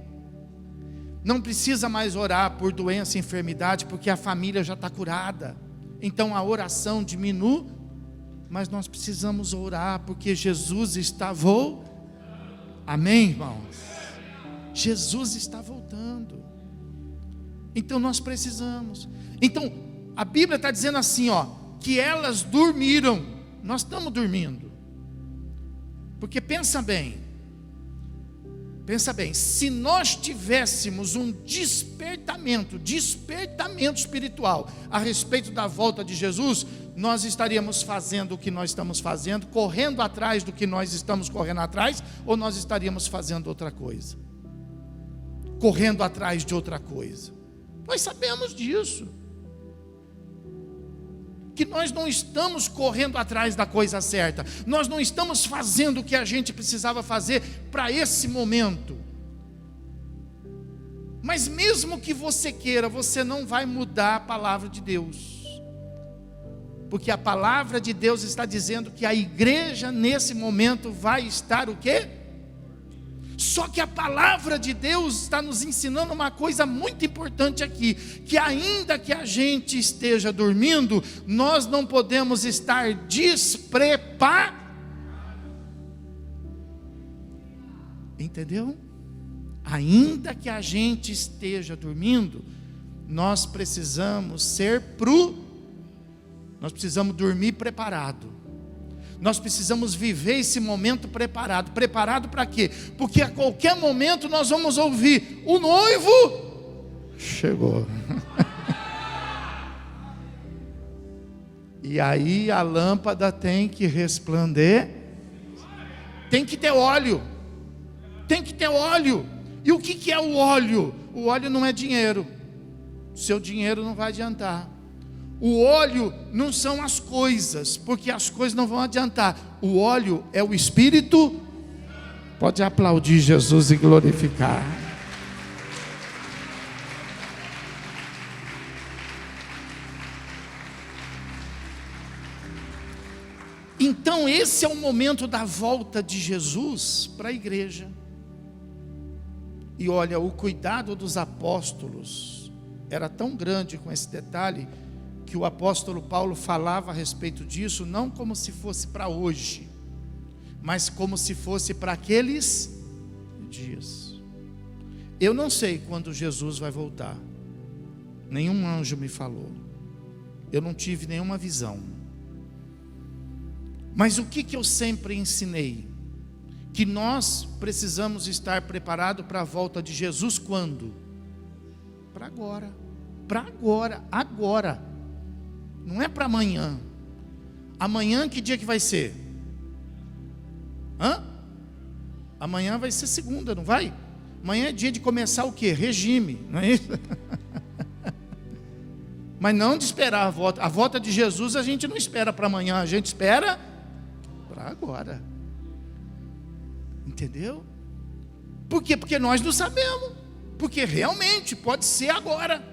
Não precisa mais orar por doença e enfermidade, porque a família já está curada. Então a oração diminui, mas nós precisamos orar, porque Jesus está voltando. Amém, irmãos? Jesus está voltando. Então nós precisamos. Então a Bíblia está dizendo assim, que elas dormiram. Nós estamos dormindo. Porque pensa bem, Pensa bem, se nós tivéssemos um despertamento espiritual a respeito da volta de Jesus, nós estaríamos fazendo o que nós estamos fazendo, correndo atrás do que nós estamos correndo atrás, ou nós estaríamos fazendo outra coisa, correndo atrás de outra coisa? Nós sabemos disso, que nós não estamos correndo atrás da coisa certa, nós não estamos fazendo o que a gente precisava fazer para esse momento. Mas mesmo que você queira, você não vai mudar a palavra de Deus, porque a palavra de Deus está dizendo que a igreja nesse momento vai estar o quê? Só que a palavra de Deus está nos ensinando uma coisa muito importante aqui, que ainda que a gente esteja dormindo, nós não podemos estar despreparados. Entendeu? Ainda que a gente esteja dormindo, nós precisamos nós precisamos dormir preparado. Nós precisamos viver esse momento preparado. Preparado para quê? Porque a qualquer momento nós vamos ouvir: o noivo chegou. E aí a lâmpada tem que resplandecer. Tem que ter óleo. Tem que ter óleo. E o que é o óleo? O óleo não é dinheiro. Seu dinheiro não vai adiantar. O óleo não são as coisas, porque as coisas não vão adiantar. O óleo é o Espírito. Pode aplaudir Jesus e glorificar. Então esse é o momento da volta de Jesus para a igreja. E olha, o cuidado dos apóstolos era tão grande com esse detalhe, que o apóstolo Paulo falava a respeito disso, não como se fosse para hoje, mas como se fosse para aqueles dias. Eu não sei quando Jesus vai voltar, nenhum anjo me falou, eu não tive nenhuma visão, mas o que eu sempre ensinei? Que nós precisamos estar preparados para a volta de Jesus quando? Para agora, agora. Não é para amanhã. Amanhã que dia que vai ser? Amanhã vai ser segunda, não vai? Amanhã é dia de começar o quê? Regime, não é isso? Mas não de esperar a volta. A volta de Jesus a gente não espera para amanhã, a gente espera para agora. Entendeu? Por quê? Porque nós não sabemos. Porque realmente pode ser agora,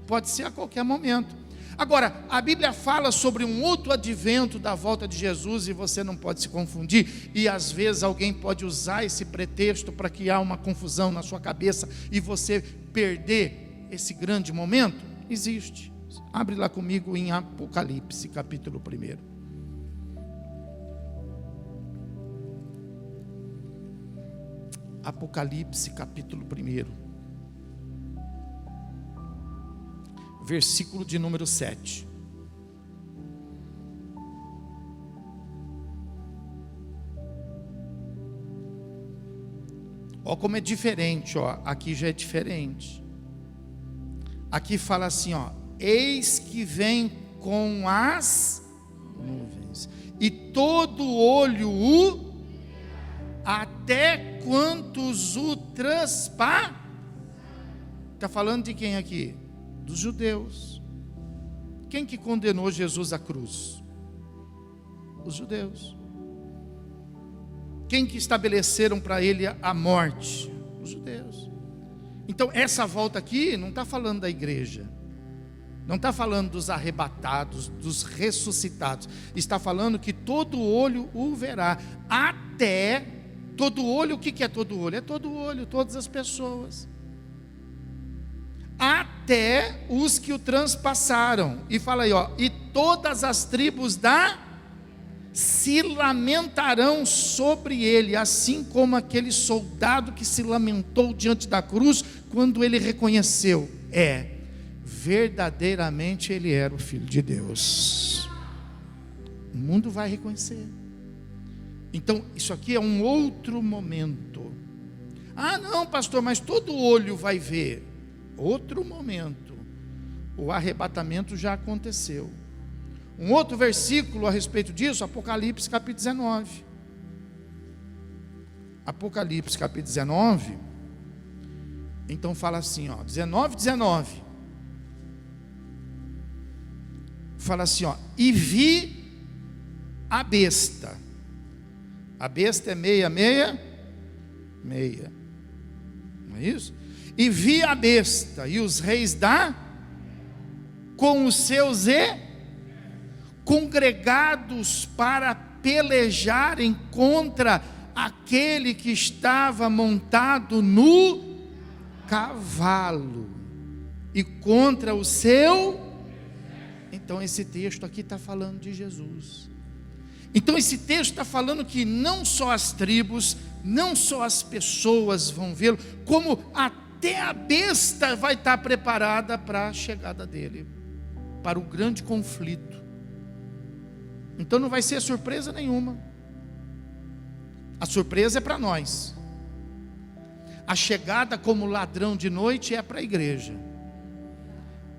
pode ser a qualquer momento. Agora, a Bíblia fala sobre um outro advento da volta de Jesus, e você não pode se confundir, e às vezes alguém pode usar esse pretexto para criar uma confusão na sua cabeça e você perder esse grande momento. Existe. Abre lá comigo em Apocalipse, capítulo 1. Apocalipse, capítulo 1. Versículo de número 7. Ó como é diferente, ó. Aqui já é diferente. Aqui fala assim, ó: eis que vem com as nuvens, e todo olho o, até quantos o transpassam. Está falando de quem aqui? Dos judeus. Quem que condenou Jesus à cruz? Os judeus. Quem que estabeleceram para ele a morte? Os judeus. Então essa volta aqui não está falando da igreja, não está falando dos arrebatados, dos ressuscitados, está falando que todo olho o verá, até todo olho. O que é todo olho? É todo olho, todas as pessoas, até os que o transpassaram. E fala aí, ó: e todas as tribos se lamentarão sobre ele, assim como aquele soldado que se lamentou diante da cruz, quando ele reconheceu, verdadeiramente ele era o Filho de Deus. O mundo vai reconhecer. Então isso aqui é um outro momento. Ah, não, pastor, mas todo olho vai ver. Outro momento. O arrebatamento já aconteceu. Um outro versículo a respeito disso, Apocalipse capítulo 19. Apocalipse capítulo 19. Então fala assim, 19. Fala assim, e vi a besta. A besta é meia. Não é isso? E vi a besta e os reis com os seus congregados para pelejarem contra aquele que estava montado no cavalo e contra o seu. Então esse texto aqui está falando de Jesus. Então esse texto está falando que não só as tribos, não só as pessoas vão vê-lo, como até a besta vai estar preparada para a chegada dele, para o grande conflito. Então não vai ser surpresa nenhuma. A surpresa é para nós. A chegada como ladrão de noite é para a igreja.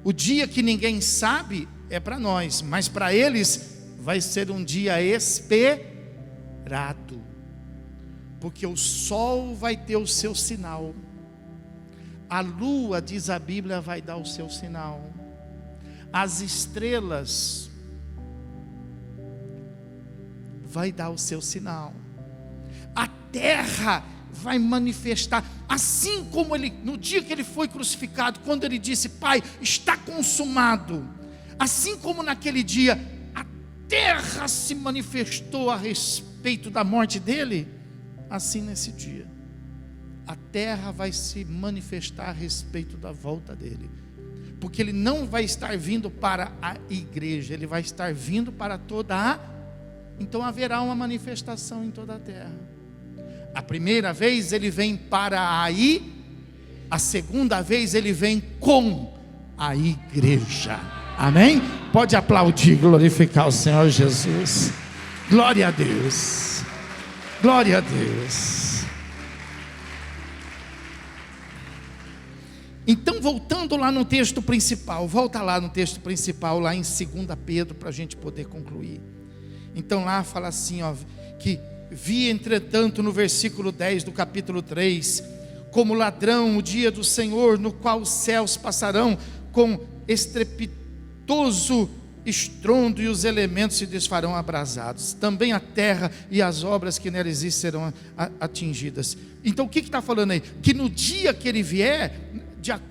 O dia que ninguém sabe é para nós, mas para eles vai ser um dia esperado, porque o sol vai ter o seu sinal, a lua, diz a Bíblia, vai dar o seu sinal, as estrelas vai dar o seu sinal, a terra vai manifestar, assim como ele, no dia que ele foi crucificado, quando ele disse, Pai, está consumado, assim como naquele dia, a terra se manifestou a respeito da morte dele, assim nesse dia, a terra vai se manifestar a respeito da volta dele, porque ele não vai estar vindo para a igreja, ele vai estar vindo para então haverá uma manifestação em toda a terra. A primeira vez ele vem para a segunda vez ele vem com a igreja. Amém? Pode aplaudir, glorificar o Senhor Jesus. Glória a Deus. Glória a Deus. Então, voltando lá no texto principal, volta lá no texto principal, lá em 2 Pedro, para a gente poder concluir. Então lá fala assim, que vi entretanto no versículo 10 do capítulo 3, como ladrão o dia do Senhor, no qual os céus passarão com estrepitoso estrondo e os elementos se desfarão abrasados, também a terra e as obras que nela existem serão atingidas. Então o que está falando aí? Que no dia que ele vier,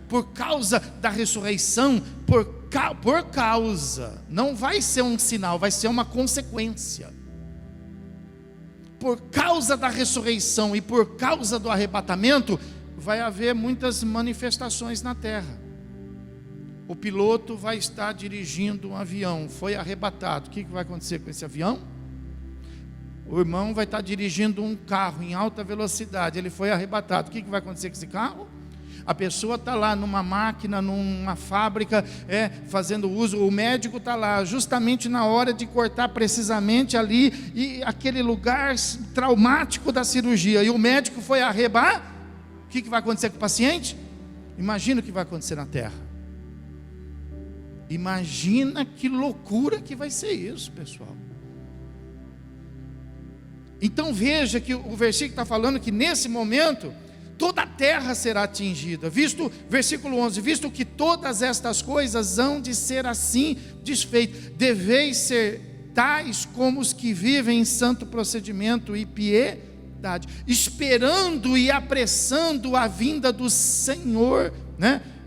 por causa da ressurreição, por causa, não vai ser um sinal, vai ser uma consequência. Por causa da ressurreição e por causa do arrebatamento, vai haver muitas manifestações na terra. O piloto vai estar dirigindo um avião, foi arrebatado, o que vai acontecer com esse avião? O irmão vai estar dirigindo um carro em alta velocidade, ele foi arrebatado, o que vai acontecer com esse carro? A pessoa está lá numa máquina, numa fábrica, fazendo uso, o médico está lá, justamente na hora de cortar precisamente ali, e aquele lugar traumático da cirurgia, e o médico foi arrebatar, o que vai acontecer com o paciente? Imagina o que vai acontecer na terra. Imagina que loucura que vai ser isso, pessoal. Então veja que o versículo está falando que nesse momento toda a terra será atingida, versículo 11, visto que todas estas coisas hão de ser assim desfeitas, deveis ser tais como os que vivem em santo procedimento e piedade, esperando e apressando a vinda do Senhor,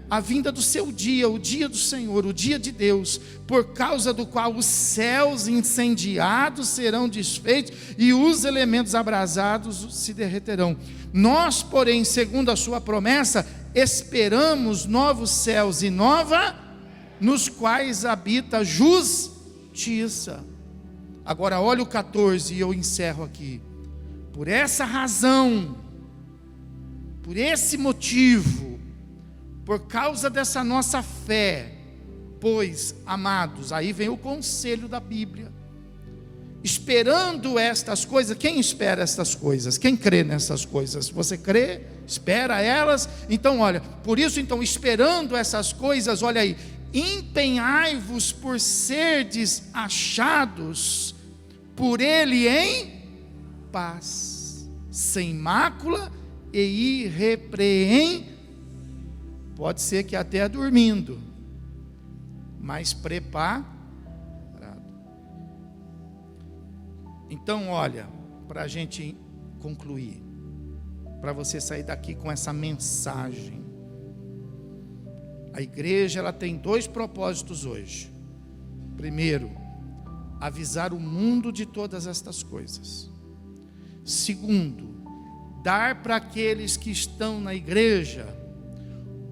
a vinda do seu dia, o dia do Senhor, o dia de Deus, por causa do qual os céus incendiados serão desfeitos e os elementos abrasados se derreterão. Nós, porém, segundo a sua promessa, esperamos novos céus e nova, nos quais habita justiça. Agora olha o 14 e eu encerro aqui. Por essa razão, por esse motivo, por causa dessa nossa fé, pois, amados, aí vem o conselho da Bíblia, esperando estas coisas. Quem espera estas coisas? Quem crê nessas coisas? Você crê? Espera elas? Então olha, por isso então, esperando essas coisas, olha aí, empenhai-vos por serdes achados por Ele em paz, sem mácula e irrepreensível. Pode ser que até dormindo, mas preparado. Então olha, para a gente concluir, para você sair daqui com essa mensagem, a igreja ela tem 2 propósitos hoje. Primeiro, avisar o mundo de todas estas coisas. Segundo, dar para aqueles que estão na igreja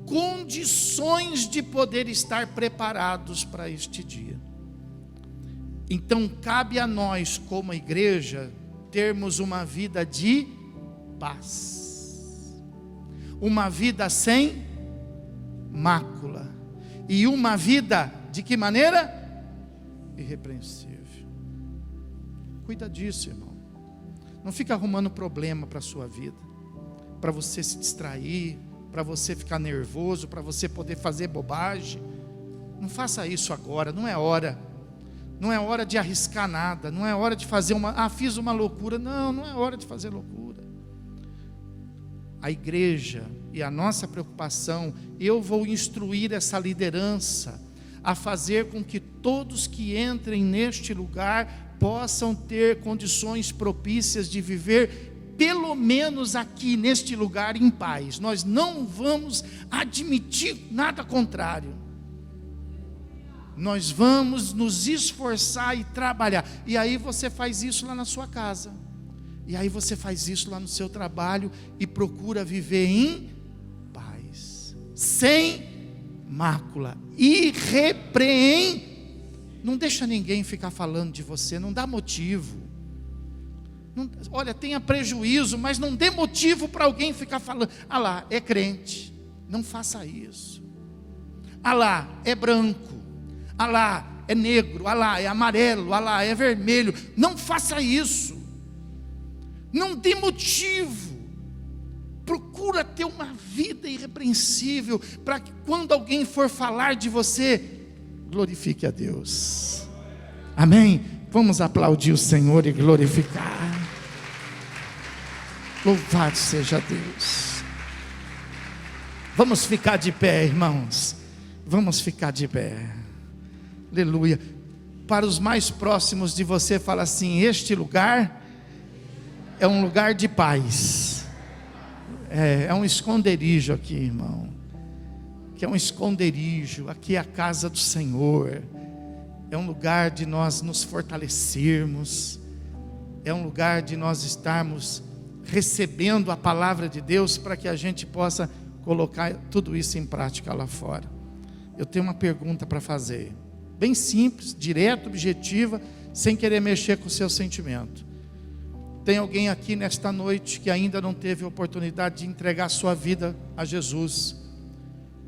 condições de poder estar preparados para este dia. Então cabe a nós como igreja termos uma vida de paz, uma vida sem mácula, e uma vida de que maneira? Irrepreensível. Cuida disso, irmão. Não fica arrumando problema para a sua vida, para você se distrair, para você ficar nervoso, para você poder fazer bobagem. Não faça isso agora, não é hora. Não é hora de arriscar nada, não é hora de fazer fiz uma loucura. Não é hora de fazer loucura. A igreja e a nossa preocupação, eu vou instruir essa liderança a fazer com que todos que entrem neste lugar possam ter condições propícias de viver, pelo menos aqui neste lugar, em paz. Nós não vamos admitir nada contrário. Nós vamos nos esforçar e trabalhar. E aí você faz isso lá na sua casa. E aí você faz isso lá no seu trabalho e procura viver em paz, sem mácula, irrepreensível. Não deixa ninguém ficar falando de você, não dá motivo. Olha, tenha prejuízo, mas não dê motivo para alguém ficar falando. Ah lá, é crente, não faça isso. Ah lá, é branco. Ah lá, é negro. Ah lá, é amarelo. Ah lá, é vermelho. Não faça isso. Não dê motivo. Procura ter uma vida irrepreensível, para que quando alguém for falar de você, glorifique a Deus. Amém? Vamos aplaudir o Senhor e glorificar. Louvado seja Deus. Vamos ficar de pé, irmãos. Vamos ficar de pé. Aleluia. Para os mais próximos de você, fala assim: este lugar é um lugar de paz. É um esconderijo aqui, irmão. Que é um esconderijo. Aqui é a casa do Senhor. É um lugar de nós nos fortalecermos. É um lugar de nós estarmos recebendo a palavra de Deus, para que a gente possa colocar tudo isso em prática lá fora. Eu tenho uma pergunta para fazer, bem simples, direta, objetiva, sem querer mexer com o seu sentimento. Tem alguém aqui nesta noite que ainda não teve a oportunidade de entregar sua vida a Jesus,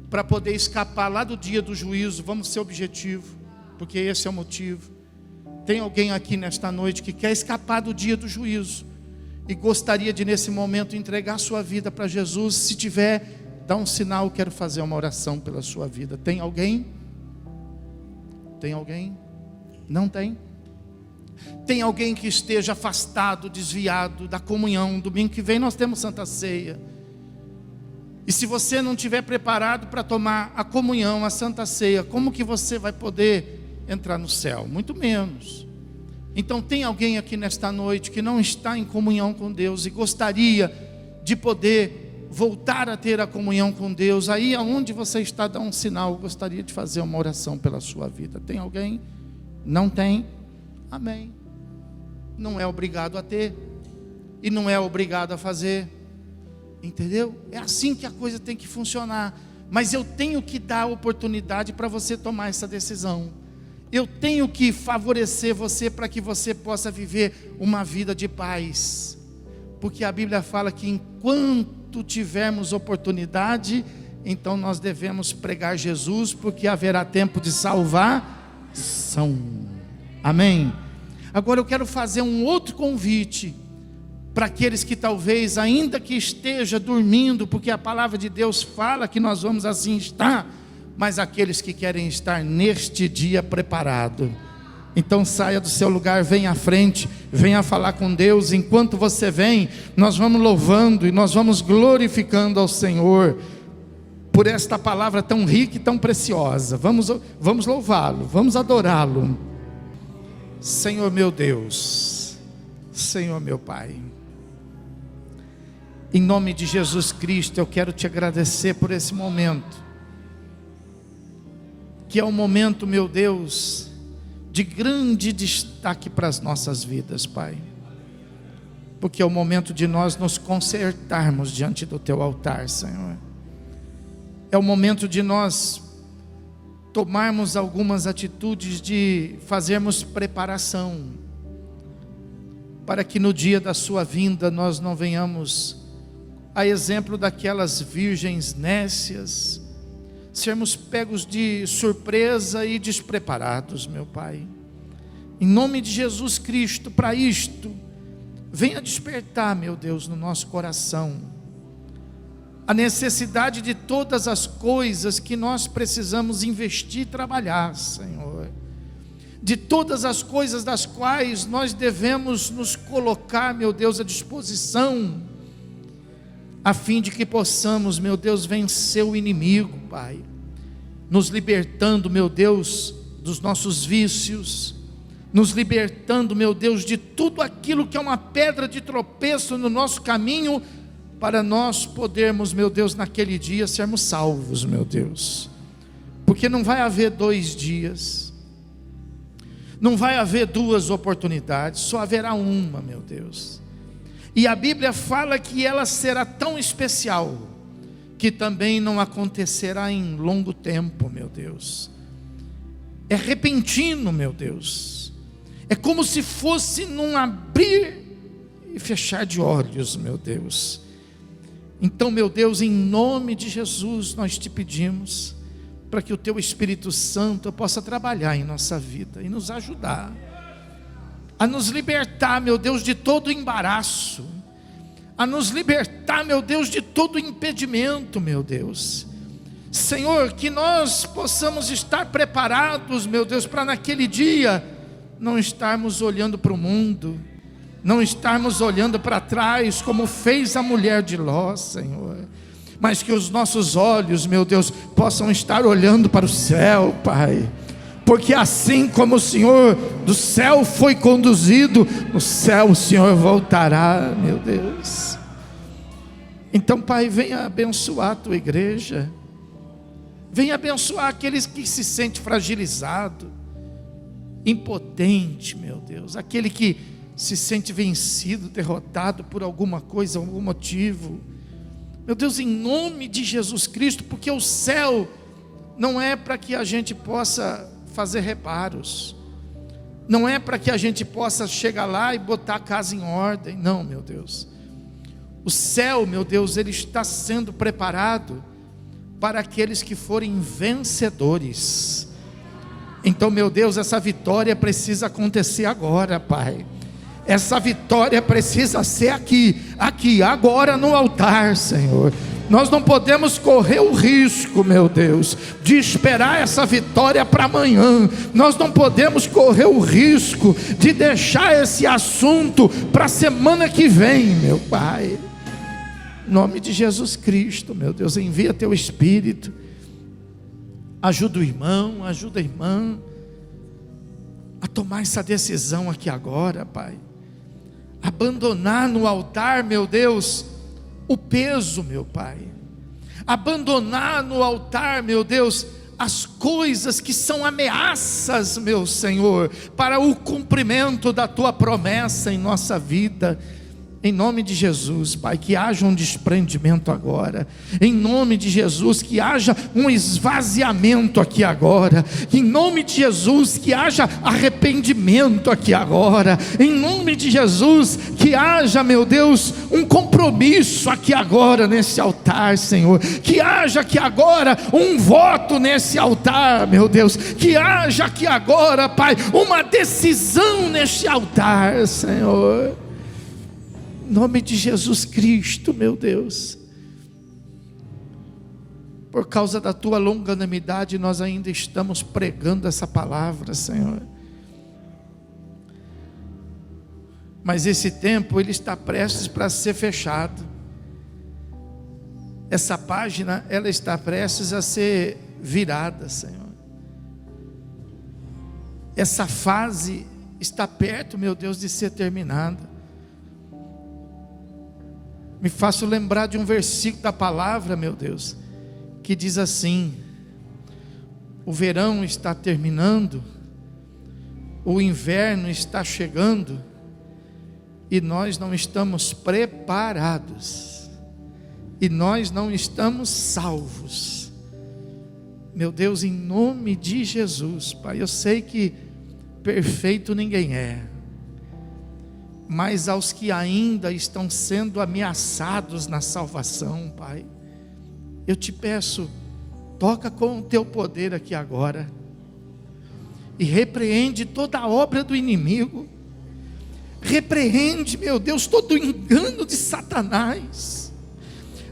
para poder escapar lá do dia do juízo? Vamos ser objetivo, porque esse é o motivo. Tem alguém aqui nesta noite que quer escapar do dia do juízo e gostaria de nesse momento entregar sua vida para Jesus? Se tiver, dá um sinal, quero fazer uma oração pela sua vida. Tem alguém? Tem alguém? Não tem? Tem alguém que esteja afastado, desviado da comunhão? Domingo que vem nós temos Santa Ceia. E se você não estiver preparado para tomar a comunhão, a Santa Ceia, como que você vai poder entrar no céu? Muito menos. Então tem alguém aqui nesta noite que não está em comunhão com Deus e gostaria de poder voltar a ter a comunhão com Deus? Aí aonde você está, dá um sinal. Eu gostaria de fazer uma oração pela sua vida. Tem alguém? Não tem? Amém. Não é obrigado a ter, e não é obrigado a fazer, entendeu? É assim que a coisa tem que funcionar. Mas eu tenho que dar a oportunidade para você tomar essa decisão. Eu tenho que favorecer você para que você possa viver uma vida de paz, porque a Bíblia fala que enquanto tivermos oportunidade, então nós devemos pregar Jesus, porque haverá tempo de salvação. Amém? Agora eu quero fazer um outro convite para aqueles que talvez, ainda que esteja dormindo, porque a palavra de Deus fala que nós vamos assim estar, mas aqueles que querem estar neste dia preparado. Então saia do seu lugar, venha à frente, venha falar com Deus. Enquanto você vem, nós vamos louvando e nós vamos glorificando ao Senhor por esta palavra tão rica e tão preciosa. Vamos louvá-lo, vamos adorá-lo. Senhor meu Deus, Senhor meu Pai, em nome de Jesus Cristo, eu quero te agradecer por esse momento, que é um momento, meu Deus, de grande destaque para as nossas vidas, Pai, porque é o momento de nós nos consertarmos diante do teu altar, Senhor. É o momento de nós tomarmos algumas atitudes, de fazermos preparação, para que no dia da sua vinda nós não venhamos, a exemplo daquelas virgens nécias, sermos pegos de surpresa e despreparados, meu Pai. Em nome de Jesus Cristo, para isto, venha despertar, meu Deus, no nosso coração, a necessidade de todas as coisas que nós precisamos investir e trabalhar, Senhor. De todas as coisas das quais nós devemos nos colocar, meu Deus, à disposição, a fim de que possamos, meu Deus, vencer o inimigo, Pai, nos libertando, meu Deus, dos nossos vícios, nos libertando, meu Deus, de tudo aquilo que é uma pedra de tropeço no nosso caminho, para nós podermos, meu Deus, naquele dia sermos salvos, meu Deus, porque não vai haver 2 dias, não vai haver 2 oportunidades, só haverá uma, meu Deus. E a Bíblia fala que ela será tão especial, que também não acontecerá em longo tempo, meu Deus. É repentino, meu Deus. É como se fosse num abrir e fechar de olhos, meu Deus. Então, meu Deus, em nome de Jesus, nós te pedimos, para que o teu Espírito Santo possa trabalhar em nossa vida e nos ajudar a nos libertar, meu Deus, de todo embaraço, a nos libertar, meu Deus, de todo impedimento, meu Deus. Senhor, que nós possamos estar preparados, meu Deus, para naquele dia não estarmos olhando para o mundo, não estarmos olhando para trás, como fez a mulher de Ló, Senhor, mas que os nossos olhos, meu Deus, possam estar olhando para o céu, Pai, porque assim como o Senhor do céu foi conduzido, no céu o Senhor voltará, meu Deus. Então, Pai, venha abençoar a tua igreja, venha abençoar aqueles que se sentem fragilizados, impotente, meu Deus, aquele que se sente vencido, derrotado por alguma coisa, algum motivo, meu Deus, em nome de Jesus Cristo, porque o céu não é para que a gente possa fazer reparos, não é para que a gente possa chegar lá e botar a casa em ordem, não, meu Deus. O céu, meu Deus, ele está sendo preparado para aqueles que forem vencedores. Então, meu Deus, essa vitória precisa acontecer agora, Pai. Essa vitória precisa ser aqui, agora no altar, Senhor. Nós não podemos correr o risco, meu Deus, de esperar essa vitória para amanhã. Nós não podemos correr o risco de deixar esse assunto para a semana que vem, meu Pai. Em nome de Jesus Cristo, meu Deus, envia teu Espírito. Ajuda o irmão, ajuda a irmã a tomar essa decisão aqui agora, Pai. Abandonar no altar, meu Deus, o peso, meu Pai. Abandonar no altar, meu Deus, as coisas que são ameaças, meu Senhor, para o cumprimento da tua promessa em nossa vida. Em nome de Jesus, Pai, que haja um desprendimento agora. Em nome de Jesus, que haja um esvaziamento aqui agora. Em nome de Jesus, que haja arrependimento aqui agora. Em nome de Jesus, que haja, meu Deus, um compromisso aqui agora nesse altar, Senhor. Que haja aqui agora um voto nesse altar, meu Deus. Que haja aqui agora, Pai, uma decisão neste altar, Senhor. Em nome de Jesus Cristo, meu Deus. Por causa da tua longanimidade, nós ainda estamos pregando essa palavra, Senhor. Mas esse tempo, ele está prestes para ser fechado. Essa página, ela está prestes a ser virada, Senhor. Essa fase está perto, meu Deus, de ser terminada. Me faço lembrar de um versículo da palavra, meu Deus, que diz assim: o verão está terminando, o inverno está chegando, e nós não estamos preparados, e nós não estamos salvos. Meu Deus, em nome de Jesus, Pai, eu sei que perfeito ninguém é, mas aos que ainda estão sendo ameaçados na salvação, Pai, eu te peço, toca com o teu poder aqui agora, e repreende toda a obra do inimigo, repreende, meu Deus, todo o engano de Satanás,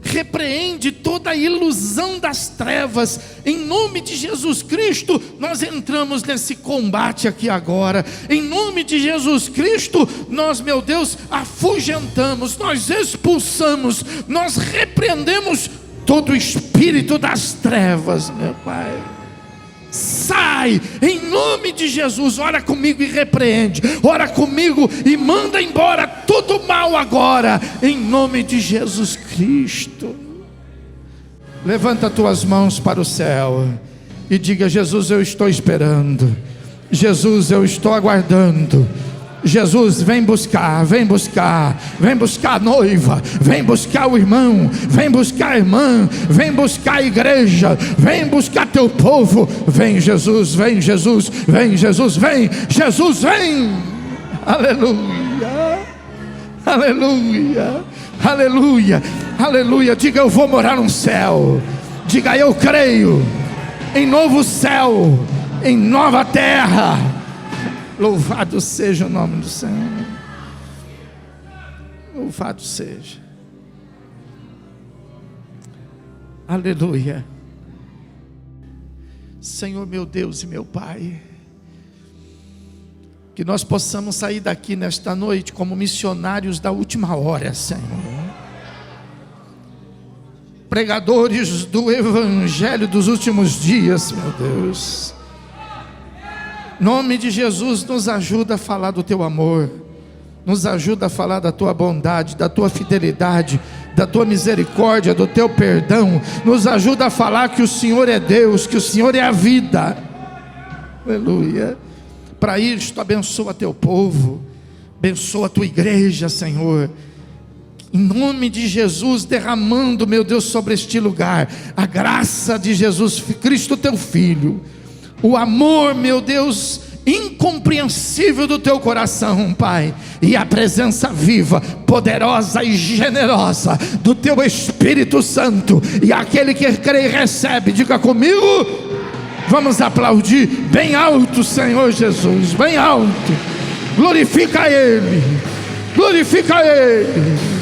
repreende toda a ilusão das trevas. Em nome de Jesus Cristo, nós entramos nesse combate aqui agora. Em nome de Jesus Cristo, nós, meu Deus, afugentamos, nós expulsamos, nós repreendemos todo o espírito das trevas, meu Pai. Sai, em nome de Jesus. Ora comigo e repreende, ora comigo e manda embora todo mal agora, em nome de Jesus Cristo. Levanta tuas mãos para o céu e diga: Jesus, eu estou esperando. Jesus, eu estou aguardando. Jesus, vem buscar a noiva, vem buscar o irmão, vem buscar a irmã, vem buscar a igreja, vem buscar teu povo. Vem Jesus, vem Jesus, vem Jesus, vem Jesus, vem. Aleluia, aleluia, aleluia, aleluia. Diga: eu vou morar no céu. Diga: eu creio em novo céu, em nova terra. Louvado seja o nome do Senhor. Louvado seja. Aleluia. Senhor, meu Deus e meu Pai, que nós possamos sair daqui nesta noite como missionários da última hora, Senhor, pregadores do evangelho dos últimos dias, meu Deus. Em nome de Jesus, nos ajuda a falar do teu amor, nos ajuda a falar da tua bondade, da tua fidelidade, da tua misericórdia, do teu perdão. Nos ajuda a falar que o Senhor é Deus, que o Senhor é a vida. Aleluia. Para isto, abençoa teu povo, abençoa a tua igreja, Senhor, em nome de Jesus, derramando, meu Deus, sobre este lugar a graça de Jesus Cristo, teu Filho, o amor, meu Deus, incompreensível do teu coração, Pai, e a presença viva, poderosa e generosa do teu Espírito Santo. E aquele que crê e recebe, diga comigo, vamos aplaudir bem alto, Senhor Jesus, bem alto. Glorifica Ele, glorifica Ele.